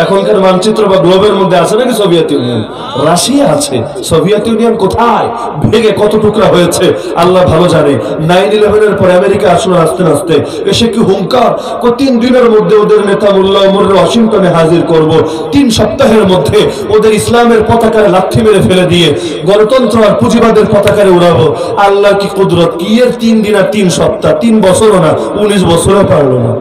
এখনকার মানচিত্র বা গ্লোবের মধ্যে আছে নাকি সোভিয়েত ইউনিয়ন? রাশিয়া আছে, সোভিয়েত ইউনিয়ন কোথায়? ভেঙে কত টুকরা হয়েছে আল্লাহ ভালো জানে। 9/11-এর পরে আমেরিকা আসলো আস্তে আস্তে, এসে কি হুঙ্কার, 3 দিনের মধ্যে ওদের নেতা মোল্লা ওমর ওয়াশিংটনে হাজির করব, 3 সপ্তাহের মধ্যে ওদের ইসলামের পতাকায় লাথি মেরে ফেলে দিয়ে গণতন্ত্র আর পুঁজিবাদের পতাকারে উড়াবো। আল্লাহ কি কুদরত, কি এর 3 দিন আর 3 সপ্তাহ, 3 বছরও না, 19 বছরও পারলো না।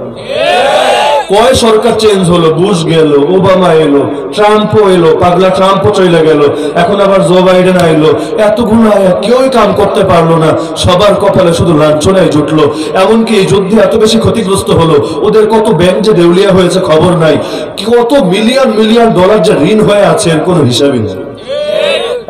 কয় সরকার চেঞ্জ হলো, বুশ গেল, ওবামা এলো, ট্রাম্পও এলো, পাগলা ট্রাম্পও চলে গেল, এখন আবার জো বাইডেন আইলো, এতগুলো কেউই কাম করতে পারলো না, সবার কপালে শুধু লাঞ্ছনাই জুটলো। এমনকি এই যুদ্ধে এত বেশি ক্ষতিগ্রস্ত হলো, ওদের কত ব্যাংক যে দেউলিয়া হয়েছে খবর নাই, কত মিলিয়ন মিলিয়ন ডলার যে ঋণ হয়ে আছে এর কোনো হিসাবই নেই।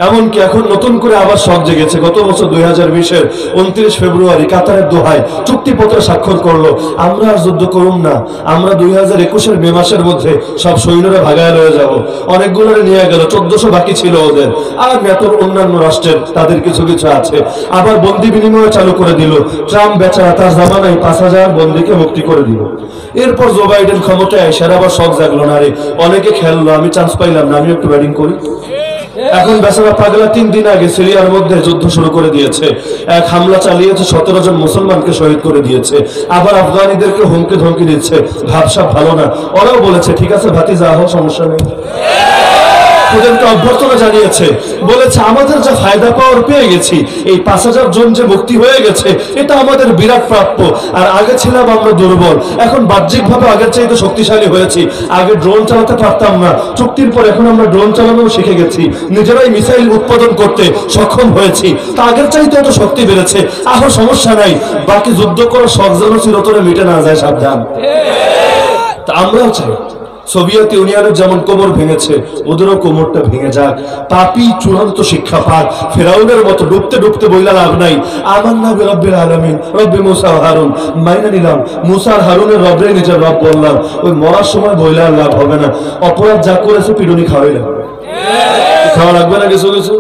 এমনকি এখন নতুন করে আবার শখ জেগেছে। গত বছর 2020-এর 29 ফেব্রুয়ারি কাতারের দোহায় চুক্তিপত্র স্বাক্ষর করলো, আমরা আর যুদ্ধ করুম না, আমরা 2021-এর মে মাসের মধ্যে সব সৈন্যরা ভাগায় লয়ে যাব। অনেকগুলো নিয়ে গেল, 1400 বাকি ছিল ওদের, আর নেতর অন্যান্য রাষ্ট্রের তাদের কিছু কিছু আছে। আবার বন্দি বিনিময় চালু করে দিল, ট্রাম্প বেচারা তার জামানায় 5000 বন্দিকে মুক্তি করে দিল। এরপর জো বাইডেন ক্ষমতায় আসার আবার শখ জাগলো না রে, অনেকে খেললো, আমি চান্স পাইলাম না, আমি একটু ব্যাটিং করি। এখন বেচারা পাগলা 3 দিন আগে সিরিয়ার মধ্যে যুদ্ধ শুরু করে দিয়েছে, এক হামলা চালিয়েছে, 17 জন মুসলমানকে শহীদ করে দিয়েছে। আবার আফগানিদেরকে হুমকি ধমকি দিচ্ছে, ভাবসাব ভালো না। ওরাও বলেছে ঠিক আছে ভাতিজা, হও, সমস্যা নেই। ওদেরকে অভ্যর্থনা জানিয়েছে, বলেছে আমাদের যা ফায়দা পাওয়ার পেয়ে গেছি, এই 5000 জন যে মুক্তি হয়ে গেছে এটা আমাদের বিরাট প্রাপ্য। আর আগে ছিলাম আমরা দুর্বল, এখন বাহ্যিকভাবে আগের চাইতে শক্তিশালী হয়েছি। আগে ড্রোন চালাতে পারতাম না, চুক্তির পর এখন আমরা ড্রোন চালানো শিখে গেছি, নিজেরাই মিসাইল উৎপাদন করতে সক্ষম হয়েছি, তা আগের চাইতে এত শক্তি বেড়েছে। আরো সমস্যা নাই, বাকি যুদ্ধ করার শখ যেন চিরতরে মিটে না যায়, সাবধান। তা আমরাও চাই সোভিয়েত ইউনিয়নের যেমন কোমর ভেঙেছে, ওদেরও কোমরটা ভেঙে যাক। পাপী চূড়ান্ত শিক্ষা পাক। ফেরাউনের মতো ডুবতে ডুবতে বইলা লাভ নাই আমান্না বিরাব্বিল আলামিন রব্বি মুসা ওয়া হারুন, মাইনা নিলাম মুসা আর হারুনের রবরে নিজের রব বললাম। ওই মরার সময় বইলা লাভ হবে না। অপরাধ যা করেছে পিটুনি খাওয়াইলাম, খাওয়া লাগবে না কিছু কিছু।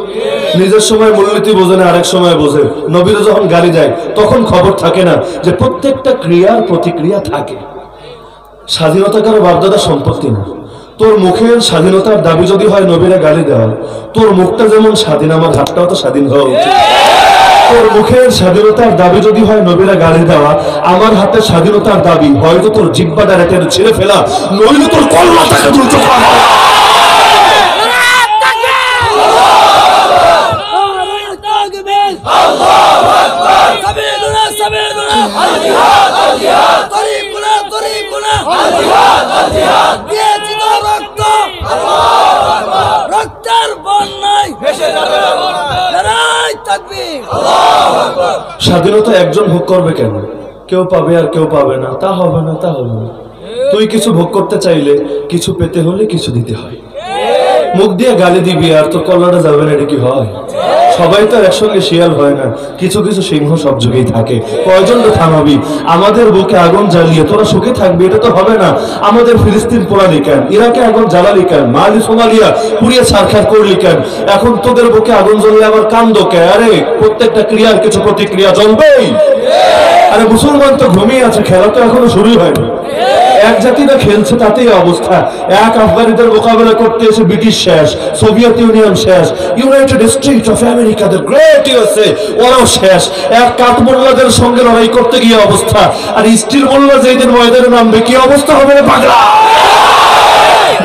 নিজের সময় মূলনীতি বোঝে না, আরেক সময় বোঝে। নবীরা যখন গালি দেয় তখন খবর থাকে না যে প্রত্যেকটা ক্রিয়ার প্রতিক্রিয়া থাকে। স্বাধীনতা কারো বাপদাদার সম্পত্তি না। তোর মুখের স্বাধীনতার দাবি যদি হয় নবীরা গালি দেওয়া, তোর মুখটা যেমন স্বাধীন আমার হাতটাও তো স্বাধীন হওয়া উচিত। তোর মুখের স্বাধীনতার দাবি যদি হয় নবীরা গালি দেওয়া, আমার হাতে স্বাধীনতার দাবি হয়তো তোর জিব্বাটা রেটে ছিঁড়ে ফেলা, নইলে তোর কল্লাটাকে দুটো করা। স্বাধীনতা একজন ভোগ করবে কেন? কেউ পাবে আর কেউ পাবে না, তা হবে না, তা হবে না। তুই কিছু ভোগ করতে চাইলে কিছু পেতে হলে কিছু দিতে হয়। মুখ দিয়ে গালি দিবি আর তোর কল্লাটা যাবে না, এটা কি হয়? সবাই তো একসঙ্গে শিয়াল হয় না, কিছু কিছু সিংহ সব যুগেই থাকে। কয়জনকে থামাবি? আমাদের বুকে আগুন জ্বালিয়ে তোরা সুখে থাকবি, এটা তো হবে না। আমাদের ফিলিস্তিন পোড়ালি কেন? ইরাকে আগুন জ্বালালি কেন? মালি সোমালিয়া পুড়িয়ে ছারখার করলি কেন? এখন তোদের বুকে আগুন জ্বললে আবার কান্দো কে? আরে প্রত্যেকটা ক্রিয়ার কিছু প্রতিক্রিয়া জ্বলবেই। আরে মুসলমান তো ঘুমিয়ে আছে, খেলা তো এখনো শুরুই হয়নি। এক জাতিরা খেলছে, তাতেই অবস্থা। এক আফগানিদের মোকাবেলা করতে এসে ব্রিটিশ শেষ, সোভিয়েত ইউনিয়ন শেষ, United states of America the great USA ওরাও শেষ। এক কাঠ মোল্লাদের সঙ্গে লড়াই করতে গিয়ে অবস্থা। আর স্টিল মোল্লা যেদিন ময়দানে নামবে কি অবস্থা হবে রে পাগলা?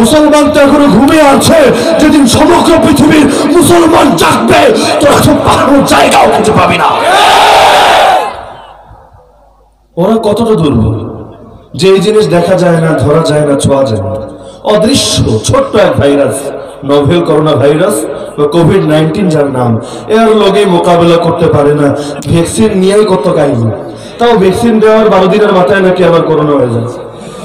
মুসলমান তো এখনো ঘুমিয়ে আছে, যেদিন সমগ্র পৃথিবীর মুসলমান জাগবে তোরা সব পালানোর জায়গাও খুঁজে পাবি না। ওরা কতটা দুর্বল যে এই জিনিস দেখা যায় না, ধরা যায় না, ছোঁয়া যায় না। অদৃশ্য ছোট্ট এক ভাইরাস, নোভেল করোনা ভাইরাস বা কোভিড-19 যার নাম, এর লগে মোকাবেলা করতে পারে না। ভ্যাকসিন নিয়েই কত কাহিনী। তাও ভ্যাকসিন দেওয়ার 12 দিনের মাথায় নাকি আবার করোনা হয়ে যাচ্ছে।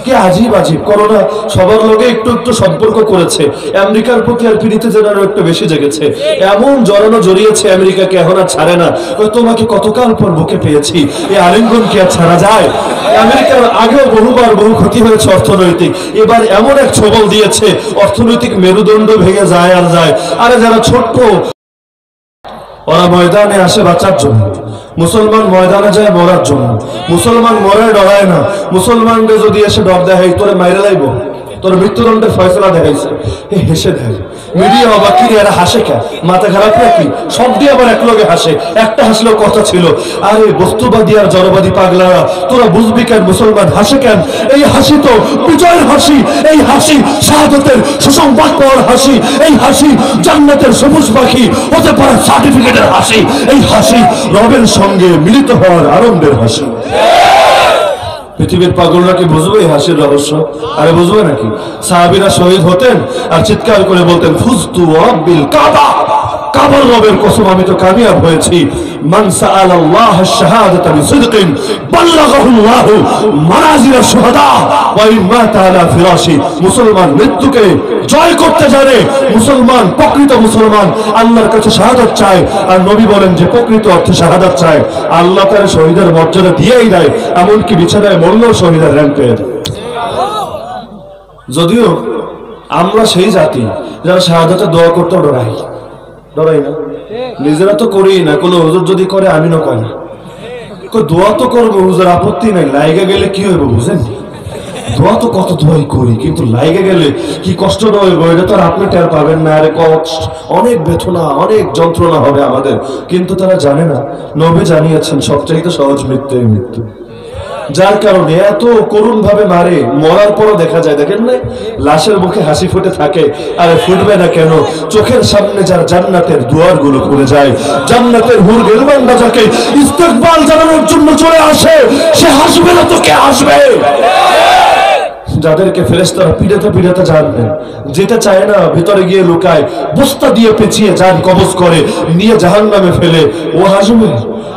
কি আজীব আজীব। করোনা সবার লগে একটু একটু সম্পর্ক করেছে, আমেরিকার প্রতি আর পীড়িতে যেন একটু বেশি জেগেছে। এমন জড়ানো জড়িয়েছে আমেরিকাকে, এখন আর ছাড়ে না। তোমাকে কতকাল পর বুকে পেয়েছি, এই আলিঙ্গন কি আর ছাড়া যায়? আমেরিকার আগেও বহুবার বহু ক্ষতি হয়েছে অর্থনৈতিক, এবার এমন এক ছবল দিয়েছে অর্থনৈতিক মেরুদণ্ড ভেঙে যায় আর যায়। আরে যারা ছোট্ট ওরা ময়দানে আসে বাঁচার জন্য, মুসলমান ময়দানে যায় মরার জন্য। মুসলমান মরে ডরায় না। মুসলমানদের যদি এসে ডর দেয় তোরে মাইরে লাইব, তোর মৃত্যুদণ্ডের ফয়সলা দেখাইছে, হেসে দেয় মিডিয়া। অবাক, কি এরা হাসে কেন? মাথা খারাপ নাকি? সব দিয়ে আবার এক লগে হাসে। একটা হাসলেও কথা ছিল। আরে বস্তুবাদী আর জড়বাদী পাগলারা, তোরা বুঝবি কেন মুসলমান হাসে কেন? এই হাসি তো বিজয়ের হাসি, এই হাসি শাহাদাতের সুসংবাদ পাওয়ার হাসি, এই হাসি জান্নাতের সবুজ পাখি হতে পারে সার্টিফিকেটের হাসি, এই হাসি রবের সঙ্গে মিলিত হওয়ার আনন্দের হাসি। পৃথিবীর পাগলরা কি বুঝবে এই হাসির রহস্য? আরে বুঝবে নাকি? সাহাবীরা শহীদ হতেন আর চিৎকার করে বলতেন ফুজতু বিল কাবা, কাবার রবের কসম আমি তো কামিয়াব হয়েছি। মান সাআলাল্লাহ আশ-শাহাদাতা বিসিদকিন বাল্লাগাহুল্লাহু মানাজিল আশ-শুহাদা ওয়া ইন মাতা আলা ফিরাশি। মুসলমান মৃত্যুকে জয় করতে জানে। মুসলমান প্রকৃত মুসলমান আল্লাহর কাছে শাহাদাত চায়। আর নবী বলেন যে প্রকৃত অর্থে শাহাদাত চায় আল্লাহ তার শহীদের মর্যাদা দিয়েই দেয়, এমনকি বিছানায় মরলেও শহীদের র্যাঙ্ক পেয়ে যায়। যদিও আমরা সেই জাতি যারা শাহাদাতের দোয়া করতে ডরাই, ডরাই না, নিজেরা তো করি না। কোনো হুজুর যদি করে আমিনও করি না। দোয়া তো করবো হুজুর, আপত্তি নাই, লাইগা গেলে কি হইব বুঝেন? দোয়া তো কত দোয়াই করি, কিন্তু লাইগা গেলে কি কষ্ট হইব এটা তো আর আপনি টের পাবেন না। আরে কষ্ট, অনেক বেদনা, অনেক যন্ত্রণা হবে আমাদের। কিন্তু তারা জানে না, নবী জানিয়েছেন সবচাইতে সহজ মৃত্যু এই মৃত্যু। যার কারণে এত করুণ ভাবে মারে, মরার পরও দেখা যায়, দেখেন না লাশের মুখে হাসি ফুটে থাকে। আরে ফুটবে না কেন? চোখের সামনে যার জান্নাতের দুয়ার গুলো খুলে যায়, জান্নাতের হুর গেলবানরা যাকে ইস্তেকবাল জানানোর জন্য চলে আসে, সে হাসবে না তো কে হাসবে? যাদেরকে ফেরেশতারা পিড়াতে পিড়াতে জানবেন, যেটা চায় না ভিতরে গিয়ে লুকায়, বস্তা দিয়ে পেঁচিয়ে জান কবজ করে নিয়ে জাহান্নামে ফেলে, ও হাসবে?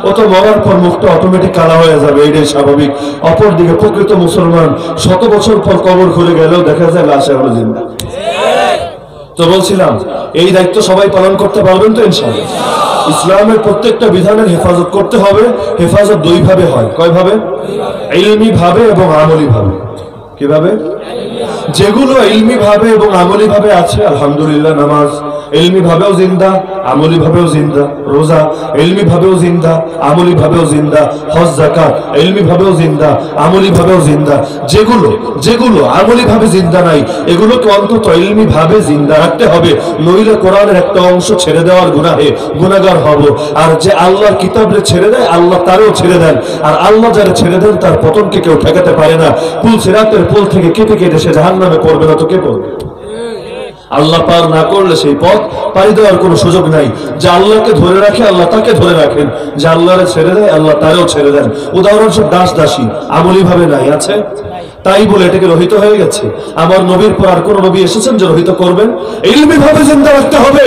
ও তো মরার পর মুখটা অটোমেটিক কালা হয়ে যাবে, এটাই স্বাভাবিক। অপরদিকে প্রকৃত মুসলমান 100 বছর পর কবর খুলে গেলেও দেখা যায় লাশ এখনো জিন্দা। তো বলছিলাম এই দায়িত্ব সবাই পালন করতে পারবেন তো ইনশাআল্লাহ? ইসলামের প্রত্যেকটা বিধানের হেফাজত করতে হবে। হেফাজত দুই ভাবে হয়। কয় ভাবে? ইলমি ভাবে এবং আমলি ভাবে। কিভাবে? যেগুলো ইলমি ভাবে এবং আমলি ভাবে আছে, আলহামদুলিল্লাহ, নামাজ ইলমি ভাবেও জিন্দা, আমলি ভাবেও জিন্দা। রোজা ইলমি ভাবেও জিন্দা, আমলি ভাবেও জিন্দা। হজ যাকাত ইলমি ভাবেও জিন্দা, আমলি ভাবেও জিন্দা। যেগুলো আমলি ভাবে জিন্দা নাই, এগুলোকে অন্তত ইলমি ভাবে জিন্দা রাখতে হবে, নইলে কোরআনের একটা অংশ ছেড়ে দেওয়ার গুনাহে গুনাহগার হব। আর যে আল্লাহর কিতাবরে ছেড়ে দেয়, আল্লাহ তারও ছেড়ে দেন। আর আল্লাহ যারা ছেড়ে দেন, তার পতনকে কেউ ঠেকাতে পারে না। পুল সিরাতের পুল থেকে কেটে কেটে সে জাহান্নামে পড়বে না তো কে পড়বে? আল্লাহ পার না করলে সেই পথ পাড়ি দেওয়ার কোনো সুযোগ নাই। যে আল্লাহকে ধরে রাখে, আল্লাহ তাকে ধরে রাখেন। যে আল্লাহরে ছেড়ে দেয়, আল্লাহ তারেও ছেড়ে দেন। উদাহরণস্বরূপ দাস দাসী আমলি ভাবে নাই, আছে? তাই বলে এটাকে রহিত হয়ে গেছে? আমার নবীর পর আর কোন নবী এসেছেন যে রহিত করবেন? ইলমি ভাবে জিন্দা রাখতে হবে।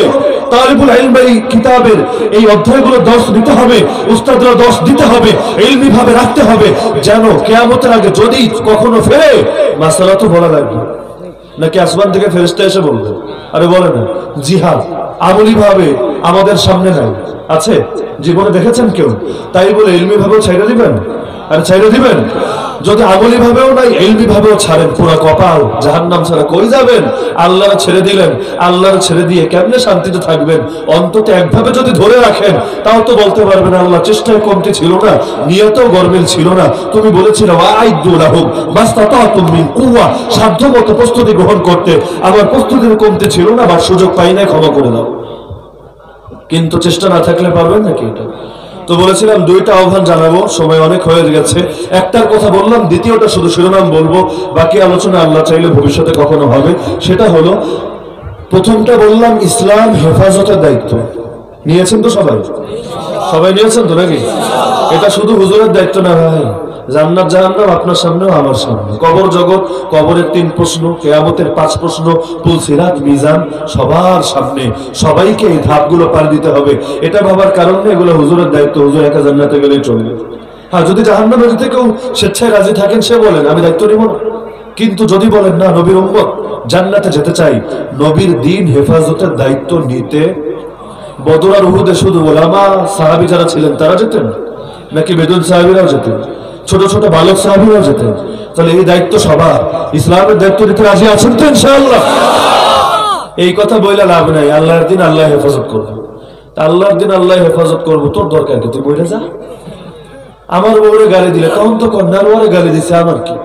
তালিবুল ইলম এই কিতাবের এই অধ্যায়গুলো দর্শ দিতে হবে, উস্তাদরা দর্শ দিতে হবে, ইলমি ভাবে রাখতে হবে, যেন কিয়ামতের আগে যদি কখনো ফেরে মাসালা তো বলা লাগবে নাকি আসমান থেকে ফেরেশতা এসে বলবে? আরে বলে না। জিহাদ আমলি ভাবে আমাদের সামনে নাই, আছে? জীবনে দেখেছেন কেউ? তাই বলে ইলমি ভাবেও ছেড়ে দিবেন? আর ছেড়ে দিবেন? যদি আমলি ভাবেও নাই, ইলমি ভাবেও ছাড়েন, পুরা কপাল, জাহান্নাম ছাড়া কই যাবেন? আল্লাহর ছেড়ে দিলেন, আল্লাহর ছেড়ে দিয়ে কেমনে শান্তিতে থাকবেন? অন্তত একভাবে যদি ধরে রাখেন, তাও তো বলতে পারবেন আল্লাহ চেষ্টায় কমতি ছিল না, নিয়তেও গরমিল ছিল না। তুমি বলেছিলে ওয়াইদু লাহুম মাস্তাতাতুম মিন কুওয়া, সাধ্যমতো প্রস্তুতি গ্রহণ করতে। আমার প্রস্তুতির কমতি ছিল না, বা সুযোগ পাই না, ক্ষমা করে দাও। কিন্তু চেষ্টা না থাকলে পারবেন নাকি এটা? তো বলেছিলাম দুইটা আহ্বান জানাবো, সময় অনেক হয়ে গেছে। একটার কথা বললাম, দ্বিতীয়টা শুধু শিরোনাম বলবো, বাকি আলোচনা আল্লাহ চাইলে ভবিষ্যতে কখনো হবে। সেটা হলো, প্রথমটা বললাম ইসলাম হেফাজতের দায়িত্ব। নিয়েছেন তো সবাই? সবাই নিয়েছেন তো নাকি? এটা শুধু হুজুরের দায়িত্ব না ভাই। জান্নাত জাহান্নাম আপনার সামনেও আমার সামনে, কবর জগৎ, কবরের 3 প্রশ্ন, কিয়ামতের 5 প্রশ্ন, পুল সিরাত, মিজান, সবার সামনে সবাইকে এই ধাপগুলো পার দিতে হবে। এটা ভাবার কারণে এগুলো হুজুরের দায়িত্ব, হুজুর একা জান্নাতে গেলেই চলবে। হ্যাঁ, যদি জাহান্নামে যেতে কেউ স্বেচ্ছায় রাজি থাকেন, সে বলেন আমি দায়িত্ব নিব না। কিন্তু যদি বলেন না, নবীর উম্মত জান্নাতে যেতে চাই, নবীর দ্বীন হেফাজতের দায়িত্ব নিতে বদর আর উহুদে শুধু ওলামা সাহাবী যারা ছিলেন তারা যেতেন, নাকি বেদুন সাহাবীরাও যেতেন, ছোট ছোট বালক সাহাবীরাও যেতেন? তাহলে এই দায়িত্ব সবার। ইসলামের দায়িত্ব নিতে রাজি আছেন তো ইনশাআল্লাহ? এই কথা বইলা লাভ নাই। আল্লাহর দিন আল্লাহ হেফাজত করবো, আল্লাহর দিন আল্লাহ হেফাজত করবো, তোর দরকার কি? তুই বইলে যা। আমার বউরে গালি দিলে তখন তো কন্যার ওরে গালি দিছে, আমার কি?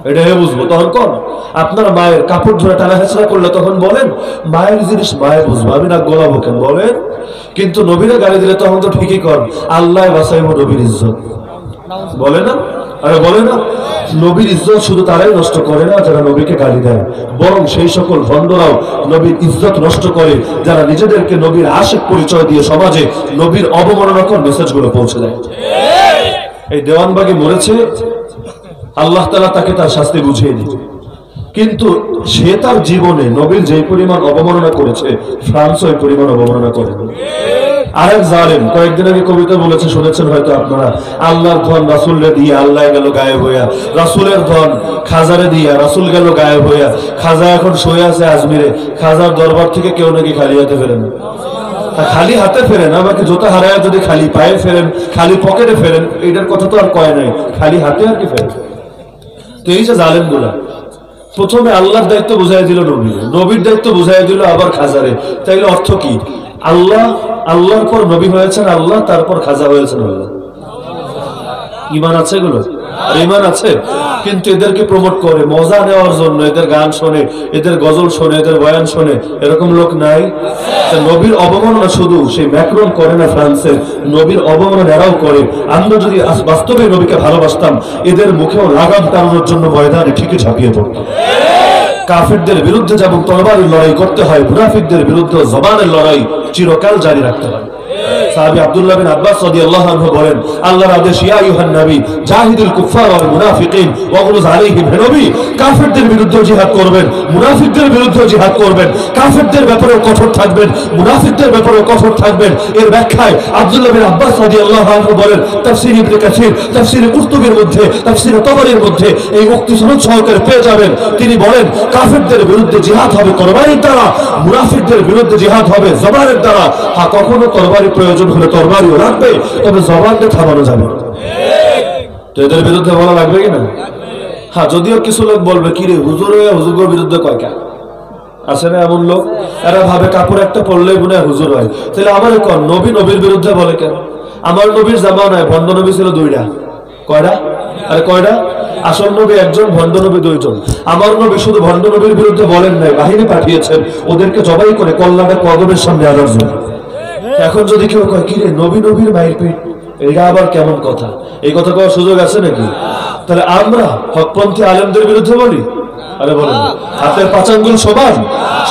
এটা বুঝবো তখন কোন? আপনার মায়ের কাপড় ধরে টানা হেঁচড়া করলে তখন বলেন মায়ের জিনিস মায়ে বুঝবো, আমি না গোলাবো কেন বলেন? কিন্তু নবীরা গালি দিলে তখন তো ঠিকই কর, আল্লাহ বাঁচাইবো নবীর ইজ্জত, বলে না? আরে বলে না? নবীর ইজ্জত শুধু তারাই নষ্ট করে না যারা নবীকে গালি দেয়, বরং সেই সকল ভণ্ডরাও নবীর ইজ্জত নষ্ট করে যারা নিজেদেরকে নবীর আশিক পরিচয় দিয়ে সমাজে নবীর অবমাননাকর মেসেজগুলো পৌঁছে দেয়। এই দেওয়ানবাগে মরেছে, আল্লাহ তাআলা তাকে তার শাস্তি বুঝিয়ে দিবে। কিন্তু সে তার জীবনে নবীর যে পরিমাণ অবমাননা করেছে, ফ্রান্স ওই পরিমাণ অবমাননা করেনি। আরেক জালেম কয়েকদিন আগে কবিতা বলেছে, শুনেছেন হয়তো আপনারা, আল্লাহর ধন রাসূলরে দিয়ে আল্লাহ গেল গায়েব হইয়া, রাসূলের ধন খাজারে দিয়া রাসূল গেল গায়েব হইয়া। খাজা এখন শুয়ে আছে আজমিরে, খাজার দরবার থেকে কেউ নাকি খালি হাতে ফেরেন, খালি হাতে ফেরেন, আমাকে জুতা হারায় যদি খালি পায়ে ফেরেন, খালি পকেটে ফেরেন, এটার কথা তো আর কয় নাই, খালি হাতে আর কি ফেরেন। তো এই যে জালেম গুলা প্রথমে আল্লাহর দায়িত্ব বুঝাই দিল নবী, নবীর দায়িত্ব বুঝাই দিল আবার খাজারে। তাইলে অর্থ কি? আল্লাহর পর নবী হয়েছেন আল্লাহ, তারপর খাজা হয়েছেন আল্লাহ। ইমান আছে এগুলো? আর ইমান আছে, কিন্তু এদেরকে প্রমোট করে মজা নেওয়ার জন্য, এদের গান শোনে, এদের গজল শোনে, এদের বয়ান শোনে, এরকম লোক নাই? নবীর অবমাননা শুধু সেই ম্যাক্রন করে না ফ্রান্সের, নবীর অবমাননা এরাও করে। আমরা যদি বাস্তবে নবীকে ভালোবাসতাম, এদের মুখেও লাগাম টানানোর জন্য ময়দানে ঠিকই ঝাঁপিয়ে পড়তাম। কাফিরদের বিরুদ্ধে যেমন তরবারির লড়াই করতে হয়, মুনাফিকদের বিরুদ্ধে জবানের লড়াই চিরকাল জারি রাখতে হয়। সাহাবী আব্দুল্লাহ বিন আব্বাস রাদিয়াল্লাহু আনহু বলেন, আল্লাহর আদেশ, ইয়া আইয়ুহান নবী জাহিদুল কুফার ওয়াল মুনাফিকিন ওয়াগলুজ আলাইহিম। হে নবী, কাফেরদের বিরুদ্ধে জিহাদ করবেন, মুনাফিকদের বিরুদ্ধে জিহাদ করবেন, কাফেরদের ব্যাপারেও কঠোর থাকবেন, মুনাফিকদের ব্যাপারেও কঠোর থাকবেন। এর ব্যাখ্যায় আব্দুল্লাহ বিন আব্বাস রাদিয়াল্লাহু আনহু বলেন, তাফসীর ইবনে কাসির, তাফসীর কুরতুবীর মধ্যে, তাফসীর তাবারীর মধ্যে এই উক্তি সনদ সহকারে পেয়ে যাবেন। তিনি বলেন, কাফেরদের বিরুদ্ধে জিহাদ হবে তরবারির দ্বারা, মুনাফিকদের বিরুদ্ধে জিহাদ হবে জবানের দ্বারা। হ্যাঁ, কখনো তরবারি প্রয়োজন হলে তরবারিও লাগবে, তবে জবানকে থামানো যাবে না। তো এদের বিরুদ্ধে বলা লাগবে কিনা? হ্যাঁ, যদিও কিছু লোক বলবে, কি রে হুজুরের বিরুদ্ধে কয়টা আছে না এমন লোক, এরা ভাবে কাপড় একটা পরলেই মনে হয় হুজুর হয়। তাহলে আমার কোন নবী নবীর বিরুদ্ধে বলে কেন? আমার নবীর জামানায় ভণ্ড নবী ছিল দুইটা। কয়টা? আরে কয়টা? আসল নবী একজন, ভণ্ড নবী দুইজন। আমার নবী শুধু ভণ্ড নবীর বিরুদ্ধে বলেন নাই, বাহিনী পাঠিয়েছেন ওদেরকে জবাই করে কল্যাণের কদমের সামনে আনার জন্য। এখন যদি কেউ কয়, কি রে নবীর মায়ের পেট, এটা আবার কেমন কথা? এই কথা কওয়ার সুযোগ আছে নাকি? তাহলে আমরা হকপন্থী আলেমদের বিরুদ্ধে বলি? আরে বলেন, হাতের পাঁচ আঙ্গুল সমান।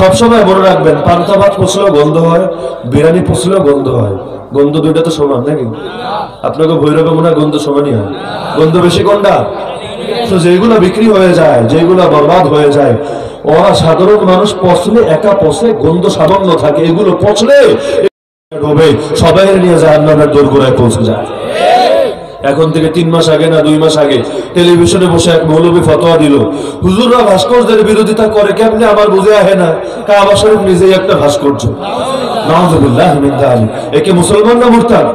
সবসময় মনে রাখবেন, পান্তা ভাত পচলেও গন্ধ হয়, বিরিয়ানি পচলেও গন্ধ হয়। গন্ধ দুইটা তো সমান নাকি? আপনাকে ভৈরবে মনে হয় গন্ধ সমানই হয়। গন্ধ বেশি কোনটা? তো যেগুলো বিক্রি হয়ে যায়, যেগুলো বরবাদ হয়ে যায়, ওরা সাধারণ মানুষ পচলে একা পচে, গন্ধ সামান্য থাকে। এগুলো পচলে সবাই নিয়ে জাহান্নামের দোরগোড়ায় পৌঁছে যায়। এখন থেকে 3 মাস আগে না 2 মাস আগে টেলিভিশনে বসে এক মৌলবী ফতোয়া দিল, হুজুররা ভাস্কর্যের বিরোধিতা করে কেমনে আমার বুঝে আহে না। কাবা শরীফ নিজেই একটা ভাস্কর্য। নাউযুবিল্লাহ মিন যালিক। একে মুসলমান না মুরতাদ?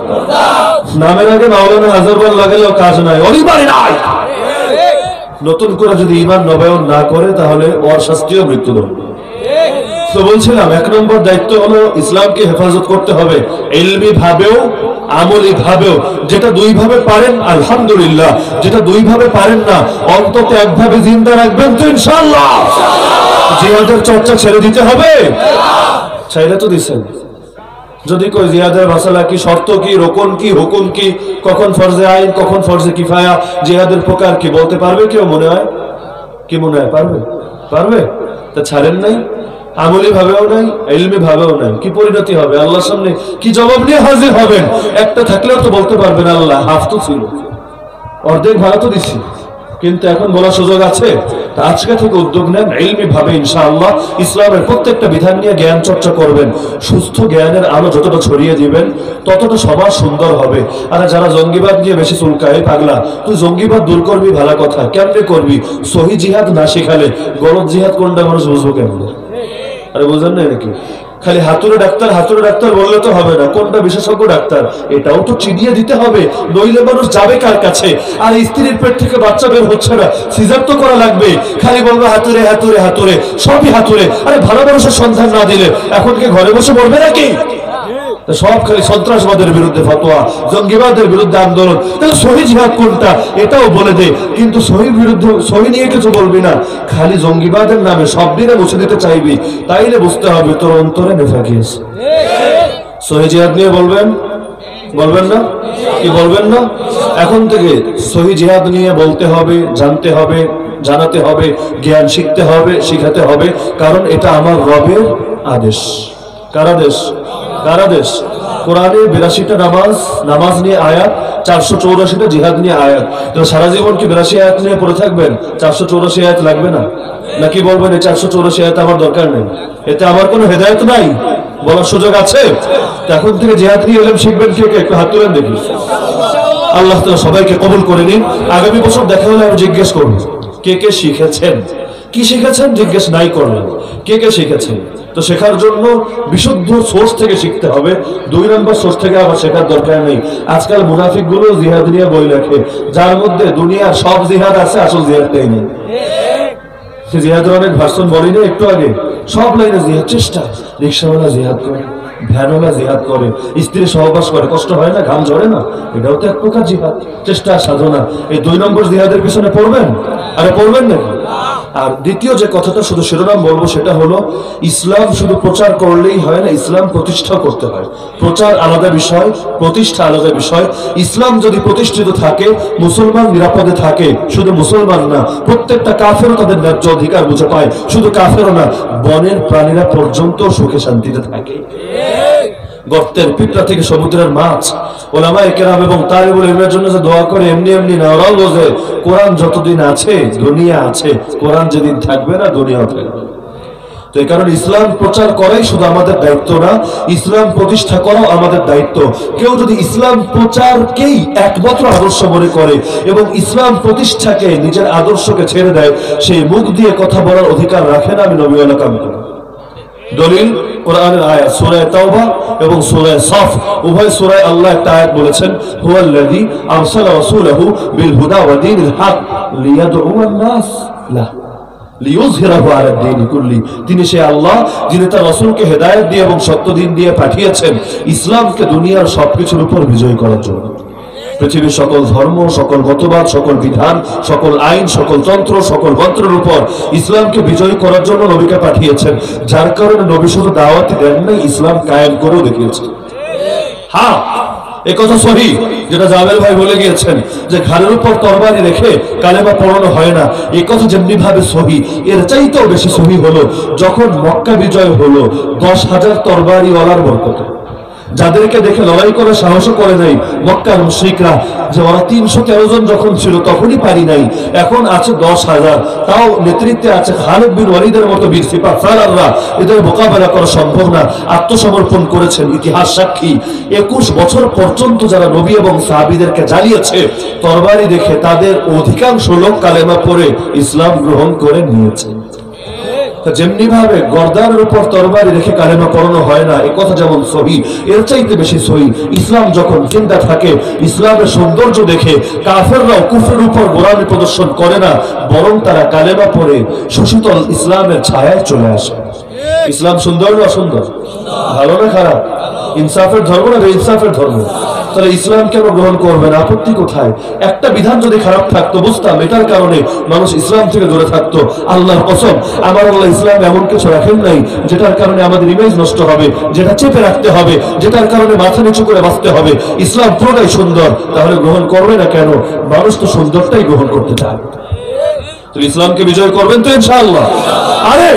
নামের আগে মাওলানা হাজারবার লাগালেও কাজ নাই, অনিবার্য নাই। নতুন করে যদি ঈমান নবায়ন না করে তাহলে ওর শাস্তিও মৃত্যুদণ্ড। তো বলছিলাম, 1 নম্বর দায়িত্ব হলো ইসলামকে হেফাজত করতে হবে, ইলমি ভাবেও আমলি ভাবেও। যেটা 2 ভাবে পারেন আলহামদুলিল্লাহ, যেটা 2 ভাবে পারেন না অন্তত 1 ভাবে জিন্দা রাখবেন তো ইনশাআল্লাহ। জিহাদের চর্চা ছেড়ে দিতে হবে? ছেড়ে তো দিছেন। যদি কই জিহাদের মাসালা কি, শর্ত কি, রুকন কি, হুকুম কি, কখন ফরজে আইন, কখন ফরজে কিফায়া, জিহাদের প্রকার কি বলতে পারবে কেউ? মনে হয় কি? মনে হয় পারবে? পারবে? তা ছাড়েন নাই, আমলি ভাবেও নাই, ইলমি ভাবেও নাই। কি পরিণতি হবে? আল্লাহর সামনে কি জবাব নিয়ে হাজির হবেন? একটা থাকলেও তো বলতে পারবেন, আল্লাহ হাফ তো ছিল, অর্ধেক ভাড়া তো দিচ্ছি, কিন্তু এখন বলার সুযোগ আছে। আজকে থেকে উদ্যোগ নেন, ইলমি ভাবে ইনশাআল্লাহ ইসলামের প্রত্যেকটা বিধান নিয়ে জ্ঞান চর্চা করবেন। সুস্থ জ্ঞানের আলো যতটা ছড়িয়ে দিবেন ততটা সমাজ সুন্দর হবে। আর যারা জঙ্গিবাদ নিয়ে বেশি চুলকায়, পাগলা তুই জঙ্গিবাদ দূর করবি, ভালো কথা, কেমনে করবি? সহি জিহাদ না শিখালে গলত জিহাদ কোনটা মানুষ বুঝবো কেমনে? আরে বুঝেন না নাকি? খালি হাতুড়ে ডাক্তার বললে তো হবে না, কোনটা বিশেষজ্ঞ ডাক্তার এটাও তো চিনিয়ে দিতে হবে, নইলে মানুষ যাবে কার কাছে? আর স্ত্রীর পেট থেকে বাচ্চা বের হচ্ছে না, সিজার তো করা লাগবে। খালি বলবে হাতুড়ে, সবই হাতুড়ে। আরে ভালো মানুষের সন্ধান না দিলে এখন কি ঘরে বসে পড়বে নাকি? সব খালি সন্ত্রাসবাদের বিরুদ্ধে ফতোয়া, জঙ্গিবাদের বিরুদ্ধে আন্দোলন। তাহলে সহি জিহাদ কোনটা এটাও বলে দে, কিন্তু সহি বিরুদ্ধে, সহি নিয়ে কিছু বলবি না। খালি জঙ্গিবাদের নামে সব দিনে মুছে দিতে চাইবি, তাইলে বুঝতে হবে তোর অন্তরে নেফাকি আছে। সহি জিহাদ নিয়ে বলবেন না? কি বলবেন না? এখন থেকে সহি জিহাদ নিয়ে বলতে হবে, জানতে হবে, জানাতে হবে, জ্ঞান শিখতে হবে, শিখাতে হবে, কারণ এটা আমার রবের আদেশ। কার আদেশ? কার আদেশ? কোরআনে 82টা নামাজ নিয়ে আয়াত, 484টা জিহাদ নিয়ে আয়াত। তো সারা জীবন কি 82 আয়াত নিয়ে পড়ে থাকবেন? 484 আয়াত লাগবে না? নাকি বলবেন এই 484 আয়াত আমার দরকার নেই, এতে আমার কোনো হেদায়েত নাই, বলার সুযোগ আছে? এখন থেকে জিহাদ নিয়ে ইলম শিখবেন কে কে? একটু হাত তুলেন দেখি। আল্লাহ তাআলা সবাইকে কবুল করে নিন। আগামী বছর দেখা হলে আমি জিজ্ঞেস করব কে কে শিখেছেন, কি শিখেছেন জিজ্ঞেস নাই করলেন, কে কে শিখেছেন। তো শেখার জন্য বিশুদ্ধ সোর্স থেকে শিখতে হবে, 2 নম্বর সোর্স থেকে আবার শেখার দরকার নেই। আজকাল মুনাফিক গুলো জিহাদ নিয়ে বই লেখে, যার মধ্যে দুনিয়ার সব জিহাদ আছে, আসল জিহাদটাই নেই। জিহাদের অনেক ভার্সন বলি না একটু আগে, সব লাইনে জিহাদ চেষ্টা। রিক্সাওয়ালা জিহাদ করে, ভ্যানওয়ালা জিহাদ করে, স্ত্রী সহবাস করে, কষ্ট হয় না, ঘাম ঝরে না, এটাও তো এক প্রকার জিহাদ, চেষ্টা, সাধনা। এই 2 নম্বর জিহাদের পিছনে পড়বেন? আরে পড়বেন নাকি? আর দ্বিতীয় যে কথাটা শুধু শিরোনাম বলবো সেটা হলো, ইসলাম শুধু প্রচার করলেই হয় না, ইসলাম প্রতিষ্ঠা করতে হয়। প্রচার আলাদা বিষয়, প্রতিষ্ঠা আলাদা বিষয়। ইসলাম যদি প্রতিষ্ঠিত থাকে, মুসলমান নিরাপদে থাকে, শুধু মুসলমান না, প্রত্যেকটা কাফেরও তাদের ন্যায্য অধিকার বুঝে পায়। শুধু কাফেরও না, বনের প্রাণীরা পর্যন্ত সুখে শান্তিতে থাকে। গর্তের পিঁপড়া থেকে সমুদ্রের মাছ। ওলামায়ে কেরাম এবং তালিবুল ইলমের জন্য যে দোয়া করে এমনি এমনি না, ওরাও বোঝে কোরআন যতদিন আছে দুনিয়া আছে, কোরআন যেদিন থাকবে না দুনিয়াও থাকবে। তো এই কারণে ইসলাম প্রচার করাই শুধু আমাদের দায়িত্ব না, ইসলাম প্রতিষ্ঠা করাও আমাদের দায়িত্ব। কেউ যদি ইসলাম প্রচারকেই একমাত্র আদর্শ মনে করে এবং ইসলাম প্রতিষ্ঠাকে নিজের আদর্শকে ছেড়ে দেয়, সেই মুখ দিয়ে কথা বলার অধিকার রাখে না। আমি নবী ওয়ালা কাম করি। দলিল কোরআনের আয়াত সূরা তাওবা এবং সূরা সাফ, উভয় সূরায় আল্লাহ একটা আয়াত বলেছেন, হুয়াল্লাযী আরসালা রাসূলাহু বিল হুদা ওয়া দীনিল হক লিয়াদউআন নাস লাহু লিইয়ুযহিরাহু আলা দ্বীনি কুল্লি। তিনি সেই আল্লাহ যিনি তার রাসূলকে হেদায়েত দিয়ে এবং সত্য দিন দিয়ে পাঠিয়েছেন ইসলামকে দুনিয়ার সবকিছুর উপর বিজয় করার জন্য। পৃথিবীর সকল ধর্ম, সকল মতবাদ, সকল বিধান, সকল আইন, সকল তন্ত্র, সকল মন্ত্রের উপর ইসলামকে বিজয় করার জন্য নবীকে পাঠিয়েছেন। যার কারণে নবী শুধু দাওয়াত দেন নাই, ইসলাম কায়েম করেও দেখিয়েছেন। হ্যাঁ, এই কথা সহি যেটা জাবের ভাই বলে গিয়েছেন যে ঘাড়ের উপর তরবারি রেখে কালেমা পড়ানো হয় না, এই কথা যেমনি ভাবে সহি, এর চাইতেও বেশি সহি হলো যখন মক্কা বিজয় হলো 10,000 তরবারিওয়ালার বরকতে। যাদেরকে দেখে লড়াই করার সাহসও করে নাই মক্কার মুশরিকরা, যে ওরা 313 জন যখন ছিল তখনই পারি নাই, এখন আছে 10,000, তাও নেতৃত্বে আছে খালিদ বিন ওয়ালিদের মতো বীর সিপাহ সালাররা, এদের মোকাবেলা করা সম্ভব না, আত্মসমর্পণ করেছেন। ইতিহাস সাক্ষী 21 বছর পর্যন্ত যারা নবী এবং সাহাবীদেরকে জ্বালিয়েছে তরবারি দেখে, তাদের অধিকাংশ লোক কালেমা পড়ে ইসলাম গ্রহণ করে নিয়েছে। যেমনি ভাবে গর্দানের উপর তরবারি রেখে কালেমা পড়ানো হয় না, এই কথা যেমন সহি, এর চাইতে বেশি সহি ইসলাম যখন জিন্দা থাকে, ইসলামের সৌন্দর্য দেখে কাফেররাও কুফরের উপর গোলামি প্রদর্শন করে না, বরং তারা কালেমা পড়ে সুশীতল ইসলামের ছায়ায় চলে আসে। ইসলাম সুন্দর না অসুন্দর, ভালো না খারাপ, ইনসাফের ধর্ম না বেইনসাফের ধর্ম? তাহলে ইসলাম কেন গ্রহণ করবেন? আপত্তি কোথায়? একটা বিধান যদি খারাপ থাকতো বুঝতাম, এটার কারণে মানুষ ইসলাম থেকে দূরে থাকতো। আল্লাহর কসম, আমার আল্লাহ ইসলাম এমন কিছু রাখেন নাই যেটার কারণে আমাদের ইমেজ নষ্ট হবে, যেটা চেপে রাখতে হবে, যেটার কারণে মাথা নিচু করে বাঁচতে হবে। ইসলাম পুরোটাই সুন্দর, তাহলে গ্রহণ করবে না কেন? মানুষ তো সুন্দরটাই গ্রহণ করতে চায়। ইসলামকে বিজয় করবেন তো ইনশাআল্লাহ। আরে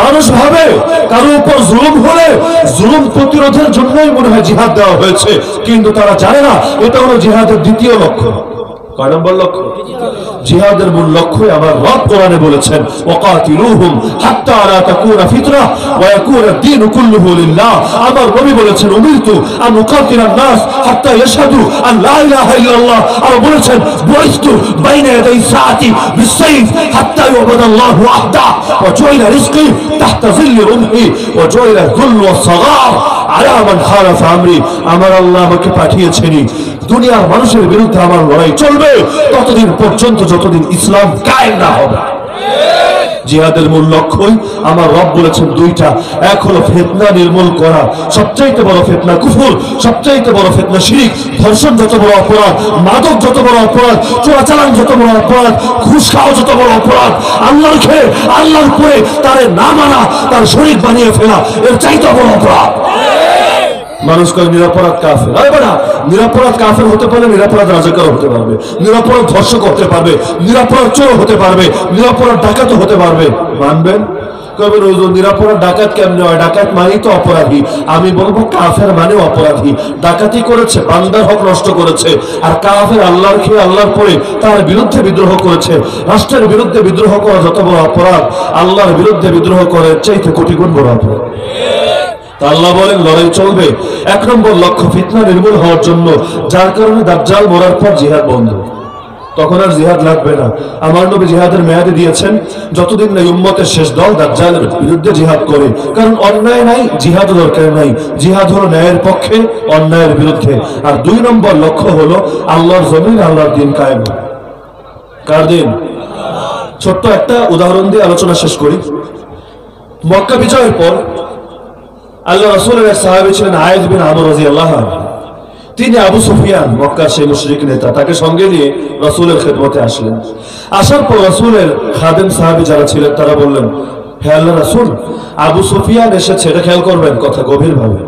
মানুষ ভাবে কারো উপর জুলুম হলে জুলুম প্রতিরোধের জন্যই মনে হয় জিহাদ দেওয়া হয়েছে, কিন্তু তারা জানে না এটা হলো জিহাদের দ্বিতীয় লক্ষ্য। কয় নম্বর লক্ষ্য? জিহাদের মূল লক্ষ্য আমার রব কোরআনে বলেছেন, ওয়াকাতিলুহুম হাত্তা লা তাকুনা ফিতনা ওয়া ইয়াকুনা দ্বীনু কুল্লুহু লিল্লাহ। আমার নবী বলেছেন, উমিরতু আন উকাতিলান নাস হাত্তা ইয়াশহাদু আন লা ইলাহা ইল্লাল্লাহ। আর বলেছেন, বুইস্তু বাইনা ইয়াদাই সাআতি বিসাইফ হাত্তা ইউবাদাল্লাহু ওয়াহদা ওয়া জুইলা রিজকি তাহতা যিল্লি রুমহি ওয়া জুইলা যুল্লু ওয়াস সাগার আলা মান খালাফা আমরি। আমার আল্লাহ আমাকে পাঠিয়েছেন দুনিয়ার মানুষের বিরুদ্ধে আমার লড়াই চলবে ততদিন পর্যন্ত যতদিন ইসলাম কায়েম না হবে। জিহাদের মূল লক্ষ্যই আমার রব বলেছেন দুইটা, এক হলো ফিতনা নির্মূল করা, সবচাইতে বড় ফিতনা কুফর, সবচাইতে বড় ফিতনা শিরক, ধর্ষণ যত বড় অপরাধ, মাদক যত বড় অপরাধ, চোরাচালান যত বড় অপরাধ, ঘুষ খাওয়া যত বড় অপরাধ, আল্লাহর খেয়ে আল্লাহর পরে তারে না মানা, তার শরীক বানিয়ে ফেলা, এর চাইতে বড় অপরাধ। মানুষ কয় নিরাপরাধ কাফের। আরে বেটা, নিরাপরাধ কাফের হতে পারলে নিরাপরাধ রাজাকার হতে পারবে, নিরাপরাধ ধর্ষক হতে পারবে, নিরাপরাধ চোর হতে পারবে, নিরাপরাধ ডাকাত হতে পারবে। মানবেন? কবে রোজ নিরাপরাধ ডাকাত কেমনে হয়? ডাকাত মানেই তো অপরাধী। আমি বলবো কাফের মানে অপরাধী। ডাকাতি করেছে, বান্দার হক নষ্ট করেছে, আর কাফের আল্লাহর খেয়ে আল্লাহর পরে তার বিরুদ্ধে বিদ্রোহ করেছে। রাষ্ট্রের বিরুদ্ধে বিদ্রোহ করা যত বড় অপরাধ, আল্লাহর বিরুদ্ধে বিদ্রোহ করার চাইতে কোটি গুণ বড় অপরাধ। আল্লাহ বলেন লড়াই চলবে। এক নম্বর লক্ষ্য ফিতনা নির্মূল হওয়ার জন্য, যার কারণে দাজ্জাল মরার পর জিহাদ বন্ধ, তখন আর জিহাদ লাগবে না। আমার নবী জিহাদের মেয়াদে দিয়েছেন, যতদিন না উম্মতের শেষ দল দাজ্জালের বিরুদ্ধে জিহাদ করে। কারণ অন্যায় নাই, জিহাদ দরকার নাই। জিহাদ হলো ন্যায়ের পক্ষে, অন্যায়ের বিরুদ্ধে। আর 2 নম্বর লক্ষ্য হলো আল্লাহর জমিন, আল্লাহর দিন কায়েম। কার দিন? ছোট্ট একটা উদাহরণ দিয়ে আলোচনা শেষ করি। মক্কা বিজয়ের পর আল্লাহ রাসূলের এক সাহাবী ছিলেন আয়েদ বিন আমর রাদিয়াল্লাহু আনহু। তিনি আবু সুফিয়ান, মক্কার সেই মুশরিক নেতা, তাকে সঙ্গে নিয়ে রাসূলের খেদমতে আসলেন। আসার পর রাসূলের খাদেম সাহাবী যারা ছিলেন তারা বললেন, হে আল্লাহর রাসূল, আবু সুফিয়ান এসেছে। এটা খেয়াল করবেন কথা গভীরভাবে,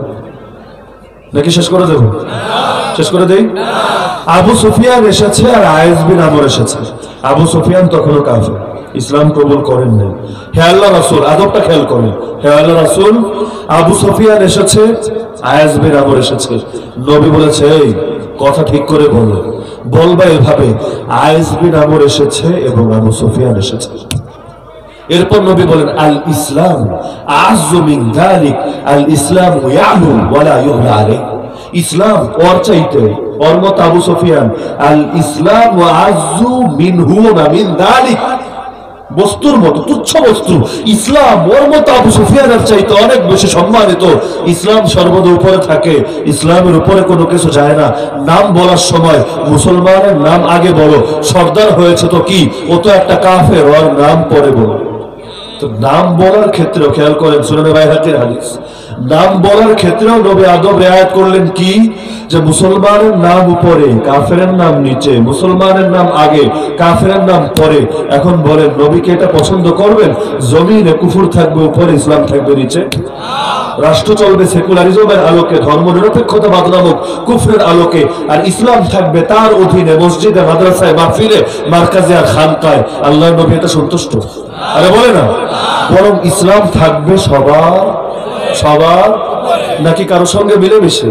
নাকি শেষ করে দেব? শেষ করে দেই। আবু সুফিয়ান এসেছে আর আয়েদ বিন আমর এসেছে। আবু সুফিয়ান তখনও কাফের। ইসলাম কবুল করেন না। হে আল্লাহ রাসূল, আদবটা খেয়াল করেন। হে আল্লাহ রাসূল, আবু সুফিয়ান এসেছে, আয়াজ বিন আমর এসেছে। নবী বলেছে, এই কথা ঠিক করে বলো, বলবা এভাবে, আয়াজ বিন আমর এসেছে এবং আবু সুফিয়ান এসেছে। এরপর নবী বলেন, আল ইসলাম আযযু মিন যালিক, আল ইসলাম ইয়ালু ওয়ালা ইউলা আলাইহি। ইসলাম ওর চাইতে, ওর মত আবু সুফিয়ান, আল ইসলাম আযযু মিনহু না মিন যালিক, বস্তুর মতো তুচ্ছ বস্তু। ইসলাম ওর মতো আবু সুফিয়ানের চাইতে অনেক বেশি সম্মানিত। ইসলাম সর্বদা উপরে থাকে, ইসলামের উপরে কোনো কিছু যায় না। নাম বলার সময় মুসলমানের নাম আগে বলো, সর্দার হয়েছে তো কি, ও তো একটা কাফের, ওর নাম পরে বলো। তো নাম বলার ক্ষেত্রেও খেয়াল করেন, সুনান বাইহাকির হাদিস, নাম বলার ক্ষেত্রেও নবী আদব রিয়ায়াত করলেন কি, যে মুসলমানের নাম উপরে, কাফেরের নাম নিচে, মুসলমানের নাম আগে, কাফেরের নাম পরে। এখন বলেন, নবীকে এটা পছন্দ করবেন? জমিনে কুফর থাকবে উপরে, ইসলাম থাকবে নিচে। রাষ্ট্র চলবে সেকুলারিজমের আলোকে, ধর্ম নিরপেক্ষতাবাদ নামক কুফরের আলোকে, আর ইসলাম থাকবে তার অধীনে, মসজিদে, মাদ্রাসায়, মাহফিলে, মার্কাজে আর খানকায়। আল্লাহর নবী এটা সন্তুষ্ট? আরে বলে না, বরং ইসলাম থাকবে সবার সবার, নাকি কারো সঙ্গে মিলেমিশে?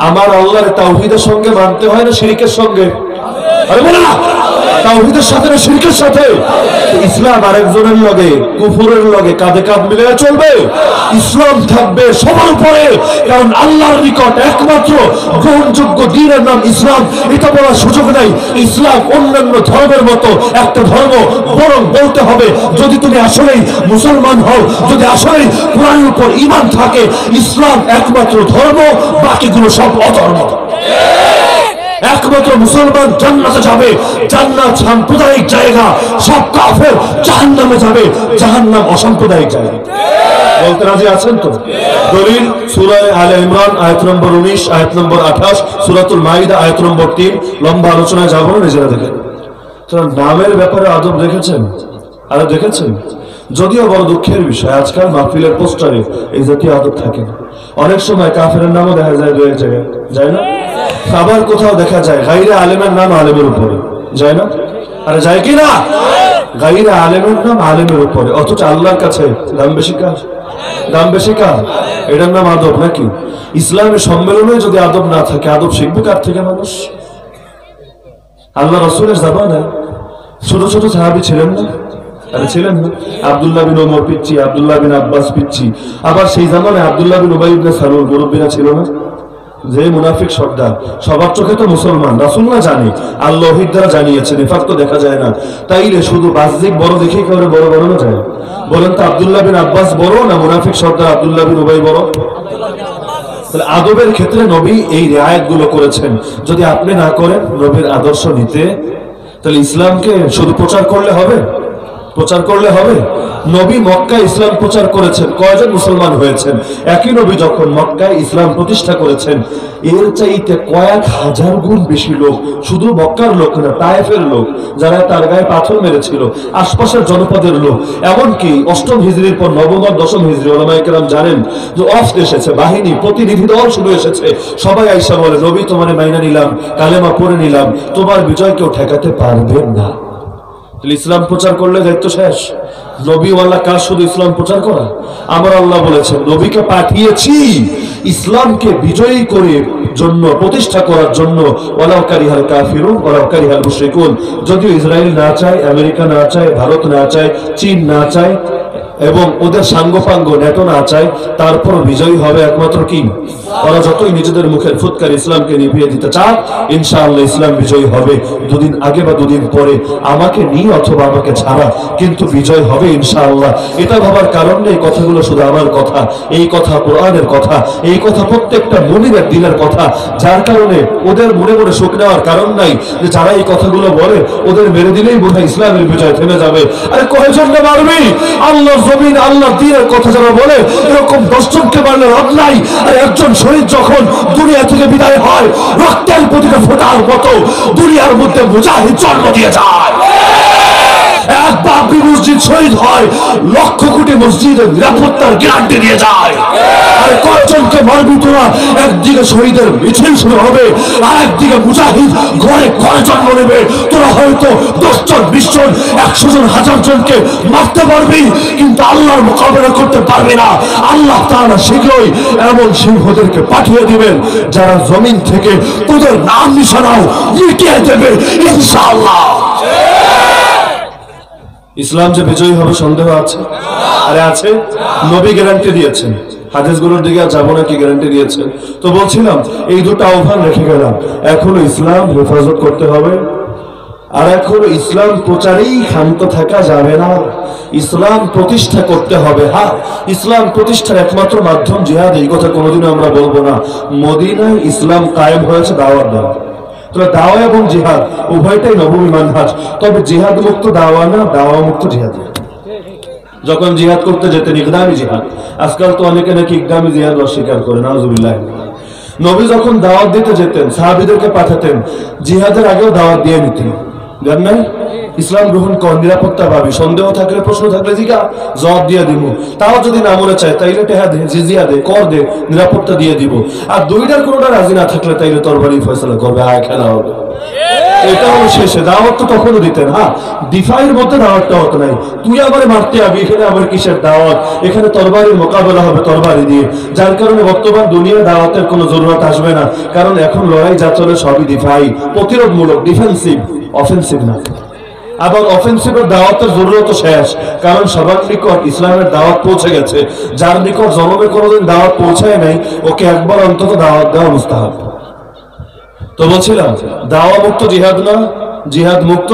আমার আল্লাহর তাওহীদের সঙ্গে মানতে হয় না শিরকের সঙ্গে? আরে বলে না, তাওহীদের সাথে না শিরকের সাথে? ইসলাম আরেকজনের লগে, কুফরের লগে কাঁধে কাঁধ মিলে চলবে। ইসলাম থাকবে সবার উপরে, কারণ আল্লাহর নিকট একমাত্র গ্রহণযোগ্য দ্বীনের নাম ইসলাম। এটা বলার সুযোগ নাই ইসলাম অন্যান্য ধর্মের মতো একটা ধর্ম। বরং বলতে হবে, যদি তুমি আসলেই মুসলমান হও, যদি আসলেই কোরআনের উপর ঈমান থাকে, ইসলাম একমাত্র ধর্ম, বাকিগুলো সব অধর্ম। একমাত্র মুসলমান জান্নাতে যাবে, জান্নাত সাম্প্রদায়িক জায়গা, সব কাফের জাহান্নামে যাবে, জাহান্নাম অসাম্প্রদায়িক জায়গা। বলতে রাজি আছেন তো? দলিল সূরা আলে ইমরান আয়াত নম্বর 19, আয়াত নম্বর 28, সূরাতুল মাইদা আয়াত নম্বর 3। লম্বা আলোচনায় যাব না, নিজেরা দেখেন। তো নামের ব্যাপারে আদব দেখেছেন? আরে দেখেছেন? যদিও বড় দুঃখের বিষয়, আজকাল মাহফিলের পোস্টারে এই জাতীয় আদব থাকে না। অনেক সময় কাফেরের নামও দেখা যায় দু এক জায়গায়, যায় না? আবার কোথাও দেখা যায় গায়রে আলেমের নাম আলেমের উপরে, যায় না? আরে যায় কি না? গায়রে আলেমের নাম আলেমের উপরে, অথচ আল্লাহর কাছে দাম বেশি কার? দাম বেশি কার? এটার নাম আদব নাকি? ইসলামের সম্মেলনে যদি আদব না থাকে, আদব শিখবে কার থেকে মানুষ? আল্লাহ রাসূলের জামানায় ছোট ছোট সাহাবী ছিলেন না? আরে ছিলেন না? আব্দুল্লাহ বিন ওমর পিচ্চি, আব্দুল্লাহ বিন আব্বাস পিচ্চি। আবার সেই জামানায় আব্দুল্লাহ বিন উবাই ইবনে সালুল মুরব্বিরা ছিল না? যে মুনাফিক সর্দার, সবার চোখে তো মুসলমান, রাসূল না জানে, আল্লাহ ওহীর দ্বারা জানিয়েছে, নিফাক তো দেখা যায় না। তাইলে শুধু বাহ্যিক বড় দেখেই করে বড় বানানো যায়? বলেন তো, আব্দুল্লাহ বিন আব্বাস বড় না মুনাফিক সর্দার আব্দুল্লাহ বিন উবাই বড়? তাহলে আদবের ক্ষেত্রে নবী এই রিয়ায়াতগুলো করেছেন। যদি আপনি না করেন নবীর আদর্শ নিতে, তাহলে ইসলামকে শুধু প্রচার করলে হবে? প্রচার করলে হবে? নবী মক্কায় ইসলাম প্রচার করেছেন, কয়জন মুসলমান হয়েছেন? একই নবী যখন মক্কায় ইসলাম প্রতিষ্ঠা করেছেন, এর চাইতে কয়েক হাজার গুণ বেশি লোক, শুধু মক্কার লোক না, তায়েফের লোক, যারা তার গায়ে পাথর মেরেছিল, আশপাশের জনপদের লোক, এমনকি 8ম হিজরির পর 9ম আর 10ম হিজরি ওলামায়ে কেরাম জানেন যে অফ এসেছে, বাহিনী, প্রতিনিধি দল শুরু এসেছে। সবাই আইসা বলে, নবী তোমার মাইনা নিলাম, কালেমা পড়ে নিলাম, তোমার বিজয় কেউ ঠেকাতে পারবে না। ইসলাম প্রচার করলে দায়িত্ব শেষ। নবীওয়ালা কাজ শুধু ইসলাম প্রচার করা? আমার আল্লাহ বলেছেন, নবীকে পাঠিয়েছি ইসলামকে বিজয়ী করে জন্য, প্রতিষ্ঠা করার জন্য। ওয়ালাউ কারিহাল কাফিরুন ওয়ালাউ কারিহাল মুশরিকুন। যদিও ইসরায়েল না চায়, আমেরিকা না চায়, ভারত না চায়, চীন না চায়, এবং ওদের সাঙ্গপাঙ্গ নেটো না চায়, তারপর বিজয়ী হবে একমাত্র কি? ওরা যতই নিজেদের মুখের ফুৎকার ইসলামকে নিভিয়ে দিতে চায়, ইনশাআল্লাহ ইসলাম বিজয়ী হবে। দুদিন আগে বা দুদিন পরে, আমাকে নিয়ে অথবা আমাকে ছাড়া, কিন্তু বিজয় হবে ইনশাআল্লাহ। এটা ভাবার কারণ নেই কথাগুলো শুধু আমার কথা, এই কথা কোরআনের কথা, এই কথা প্রত্যেকটা মুমিনের দিনের কথা। যার কারণে ওদের মনে মনে শোক নেওয়ার কারণ নাই যে যারা এই কথাগুলো বলে ওদের মেরে দিলেই বোধহয় ইসলামের বিজয় থেমে যাবে। আরে কয়জন মারবি? আল্লাহ জমিন, আল্লাহ দ্বীনের কথা যারা বলে, এরকম 10 জনকে মারলে লাভ নাই। আর একজন শহীদ যখন দুনিয়া থেকে বিদায় হয়, রক্তের প্রতিটা ফোঁটার মতো দুনিয়ার মধ্যে মুজাহিদ জন্ম দিয়ে যায়। এক বাবরি মসজিদ শহীদ হয়, লক্ষ কোটি মসজিদের নিরাপত্তার গ্যারান্টি দিয়ে যায়। আর কয়জনকে মারবি তোরা? একদিকে শহীদের মিছিল শুরু হবে, আর একদিকে মুজাহিদ ঘরে ঘরে জন্ম নেবে। তোরা হয়তো 10 জন 20 জন 100 জন 1000 জনকে মারতে পারবি, কিন্তু আল্লাহর মোকাবেলা করতে পারবি না। আল্লাহ তাআলা শীঘ্রই এমন সিংহদেরকে পাঠিয়ে দিবেন যারা জমিন থেকে তোদের নাম নিশানাও মিটিয়ে দেবে ইনশাআল্লাহ। ইসলাম যে বিজয়ী হবে সন্দেহ আছে? আরে আছে, নবী গ্যারান্টি দিয়েছেন। হাদিসগুলোর দিকে যাবো না, কি গ্যারান্টি দিয়েছেন? তো বলছিলাম এই দুটো আহ্বান রেখে গেলাম। এখনো ইসলাম হেফাজত করতে হবে, আর এখনো ইসলাম প্রচারেই ক্ষান্ত থাকা যাবে না, ইসলাম প্রতিষ্ঠা করতে হবে। হ্যাঁ, ইসলাম প্রতিষ্ঠার একমাত্র মাধ্যম জিহাদ, এই কথা কোনোদিনও আমরা বলবো না। মদিনায় ইসলাম কায়েম হয়েছে দাওয়াত দ্বারা। তবে দাওয়া এবং জিহাদ উভয়টাই নববী মানহাজ, তবে জিহাদ মুক্ত দাওয়া না, দাওয়া মুক্ত জিহাদ। যখন জিহাদ করতে যেতেন ইকদামি জিহাদ, আজকাল তো অনেকে নাকি ইকদামি জিহাদ অস্বীকার করে, নাউজুবিল্লাহ। নবী যখন দাওয়াত দিতে যেতেন সাহাবীদেরকে পাঠাতেন, জিহাদের আগেও দাওয়াত দিয়ে নিতেন। জান নাই ইসলাম গ্রহণ কর, নিরাপত্তা পাবি, সন্দেহ থাকলে প্রশ্ন থাকলে জিজ্ঞা, জবাব দিয়ে দিব। তাও যদি না মনে চায় তাইলে টেহা দে, জিজিয়া দে, কর দে, নিরাপত্তা দিয়ে দিব। আর দুইটার কোনোটা রাজি না থাকলে তাইলে তরবারি ফয়সালা করবে, আয় খেলা হবে। এটা হলো শেষে। দাওয়াত তো তখনও দিতেন। হ্যাঁ, দিফাইয়ের মধ্যে দাওয়াতটা হতো নাই, তুই আবার মারতে যাবি, এখানে আবার কিসের দাওয়াত? এখানে তরবারির মোকাবেলা হবে তরবারি দিয়ে। যার কারণে বর্তমান দুনিয়া দাওয়াতের কোনো জরুরত আসবে না, কারণ এখন লড়াই যা চলে সবই দিফাই, প্রতিরোধমূলক, ডিফেন্সিভ, অফেন্সিভ না। আবার অফেন্সিভের দাওয়াতের জরুরত শেষ, কারণ সবার নিকট ইসলামের দাওয়াত পৌঁছে গেছে। যার নিকট জনমে কোনোদিন দাওয়াত পৌঁছায় নাই, ওকে একবার অন্তত দাওয়াত দেওয়া মুস্তাহাব। তো বলছিলাম দাওয়া মুক্ত জিহাদ না, জিহাদ মুক্ত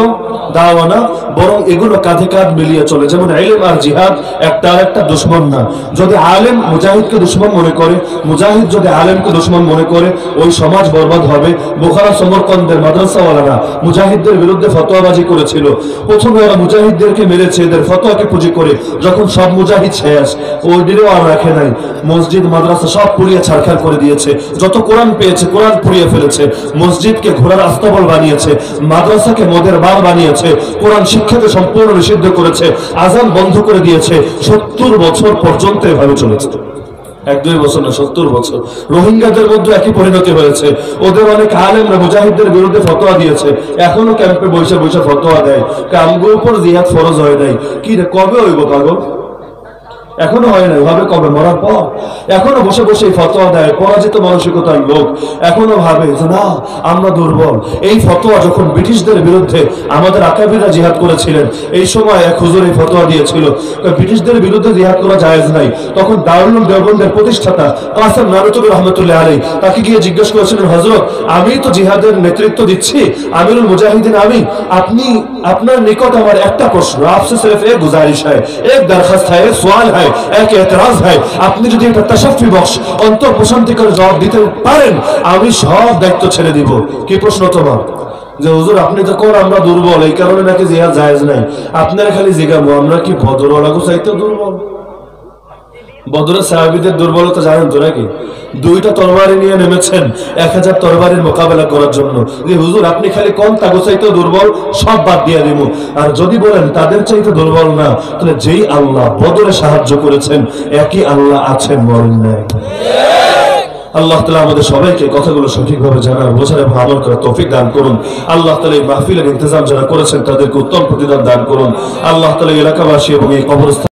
দাওয়া না, বরং এগুলো কাঁধে কাঁধ মিলিয়ে চলে। যেমন ইলম আর জিহাদ একটা আর একটা দুশমন না। যদি আলেম মুজাহিদকে দুশমন মনে করে, মুজাহিদ যদি আলেমকে দুশমন মনে করে, ওই সমাজ বরবাদ হবে। বুখারা সমরকন্দের মাদ্রাসাওয়ালারা মুজাহিদদের বিরুদ্ধে ফতোয়াবাজি করেছিল। প্রথমে ওরা মুজাহিদদেরকে মেরেছে এদের ফতোয়াকে পুঁজি করে। যখন সব মুজাহিদ শেষ, ওই দিনেও আর রাখে নাই, মসজিদ মাদ্রাসা সব পুড়িয়ে ছাড়খাড় করে দিয়েছে। যত কোরআন পেয়েছে কোরআন পুড়িয়ে ফেলেছে, মসজিদকে ঘোড়ার আস্তাবল বানিয়েছে, মাদ্রাসাকে মদের বার বানিয়েছে, কোরআন শিক্ষাকে সম্পূর্ণ নিষিদ্ধ করেছে, আজান বন্ধ করে দিয়েছে। 70 বছর পর্যন্ত এভাবে চলেছে। 1-2 বছর না, 70 বছর। রোহিঙ্গাদের মধ্যে একই পরিণতি হয়েছে। ওদের অনেক আলেমরা মুজাহিদদের বিরুদ্ধে ফতোয়া দিয়েছে, এখনো ক্যাম্পে বসে বসে ফতোয়া দেয়, আমগুলোর উপর জিহাদ ফরজ হয় নাই। কি রে, কবে হইব পাগল? এখনো হয় নাই, ভাবে কবে? মরার পর। এখনো বসে বসে ফতোয়া দেয়, পরাজিত মানসিকতার লোক। এখনো ভাবে যে না, আমরা দুর্বল। এই ফতোয়া যখন ব্রিটিশদের বিরুদ্ধে আমাদের আকাবিরা জিহাদ করেছিলেন, এই সময় এক হুজুর এই ফতোয়া দিয়েছিল, ব্রিটিশদের বিরুদ্ধে জিহাদ করা জায়েজ নাই। তখন দারুল উলুম দেওবন্দের প্রতিষ্ঠাতা কাসেম নানুতুবি রহমতুল্লাহ আলাইহি তাকে গিয়ে জিজ্ঞেস করেছিলেন, হযরত আমি তো জিহাদের নেতৃত্ব দিচ্ছি, আমিরুল মুজাহিদিন আমি, আপনি, আপনার নিকট আমার একটা প্রশ্ন, আপসে সির্ফ এক গুজারিশ है, एक दरखास्त है, एक सवाल है, এক এতরাজ है, আপনি যদি একটা তাশাফি বক্স অন্তর প্রশান্তি করে জবাব দিতে পারেন, আমি সব দায়িত্ব ছেড়ে দিব। কি প্রশ্ন তোমার? যে হুজুর আপনি তো কোন আমরা দুর্বল, এই কারণে নাকি জিহাদ জায়েজ নাই। আপনারা খালি জিজ্ঞাবো, আমরা কি বদরওয়ালাগো চাইতে দুর্বল? বদরের সাহাবীদের দুর্বলতা জানেন তো নাকি? 2টা তরবারি নিয়ে নেমেছেন 1000 তরবারির মোকাবেলা করার জন্য। যে হুজুর আপনি খালি কোন তাগো চাইতে দুর্বল, সব বাদ দিয়ে দিব। আর যদি বলেন তাদের চাইতে দুর্বল না, তাহলে যেই আল্লাহ বদরে সাহায্য করেছেন একই আল্লাহ আছেন, বলেন না? আল্লাহ তাআলা আমাদের সবাইকে কথাগুলো সঠিকভাবে জানার, বোঝার এবং আমল করার তৌফিক দান করুন। আল্লাহ তাআলা এই মাহফিলের ইন্তজাম যারা করেছেন তাদেরকে উত্তম প্রতিদান দান করুন। আল্লাহ তাআলা এলাকাবাসী এবং এই কবরস্থান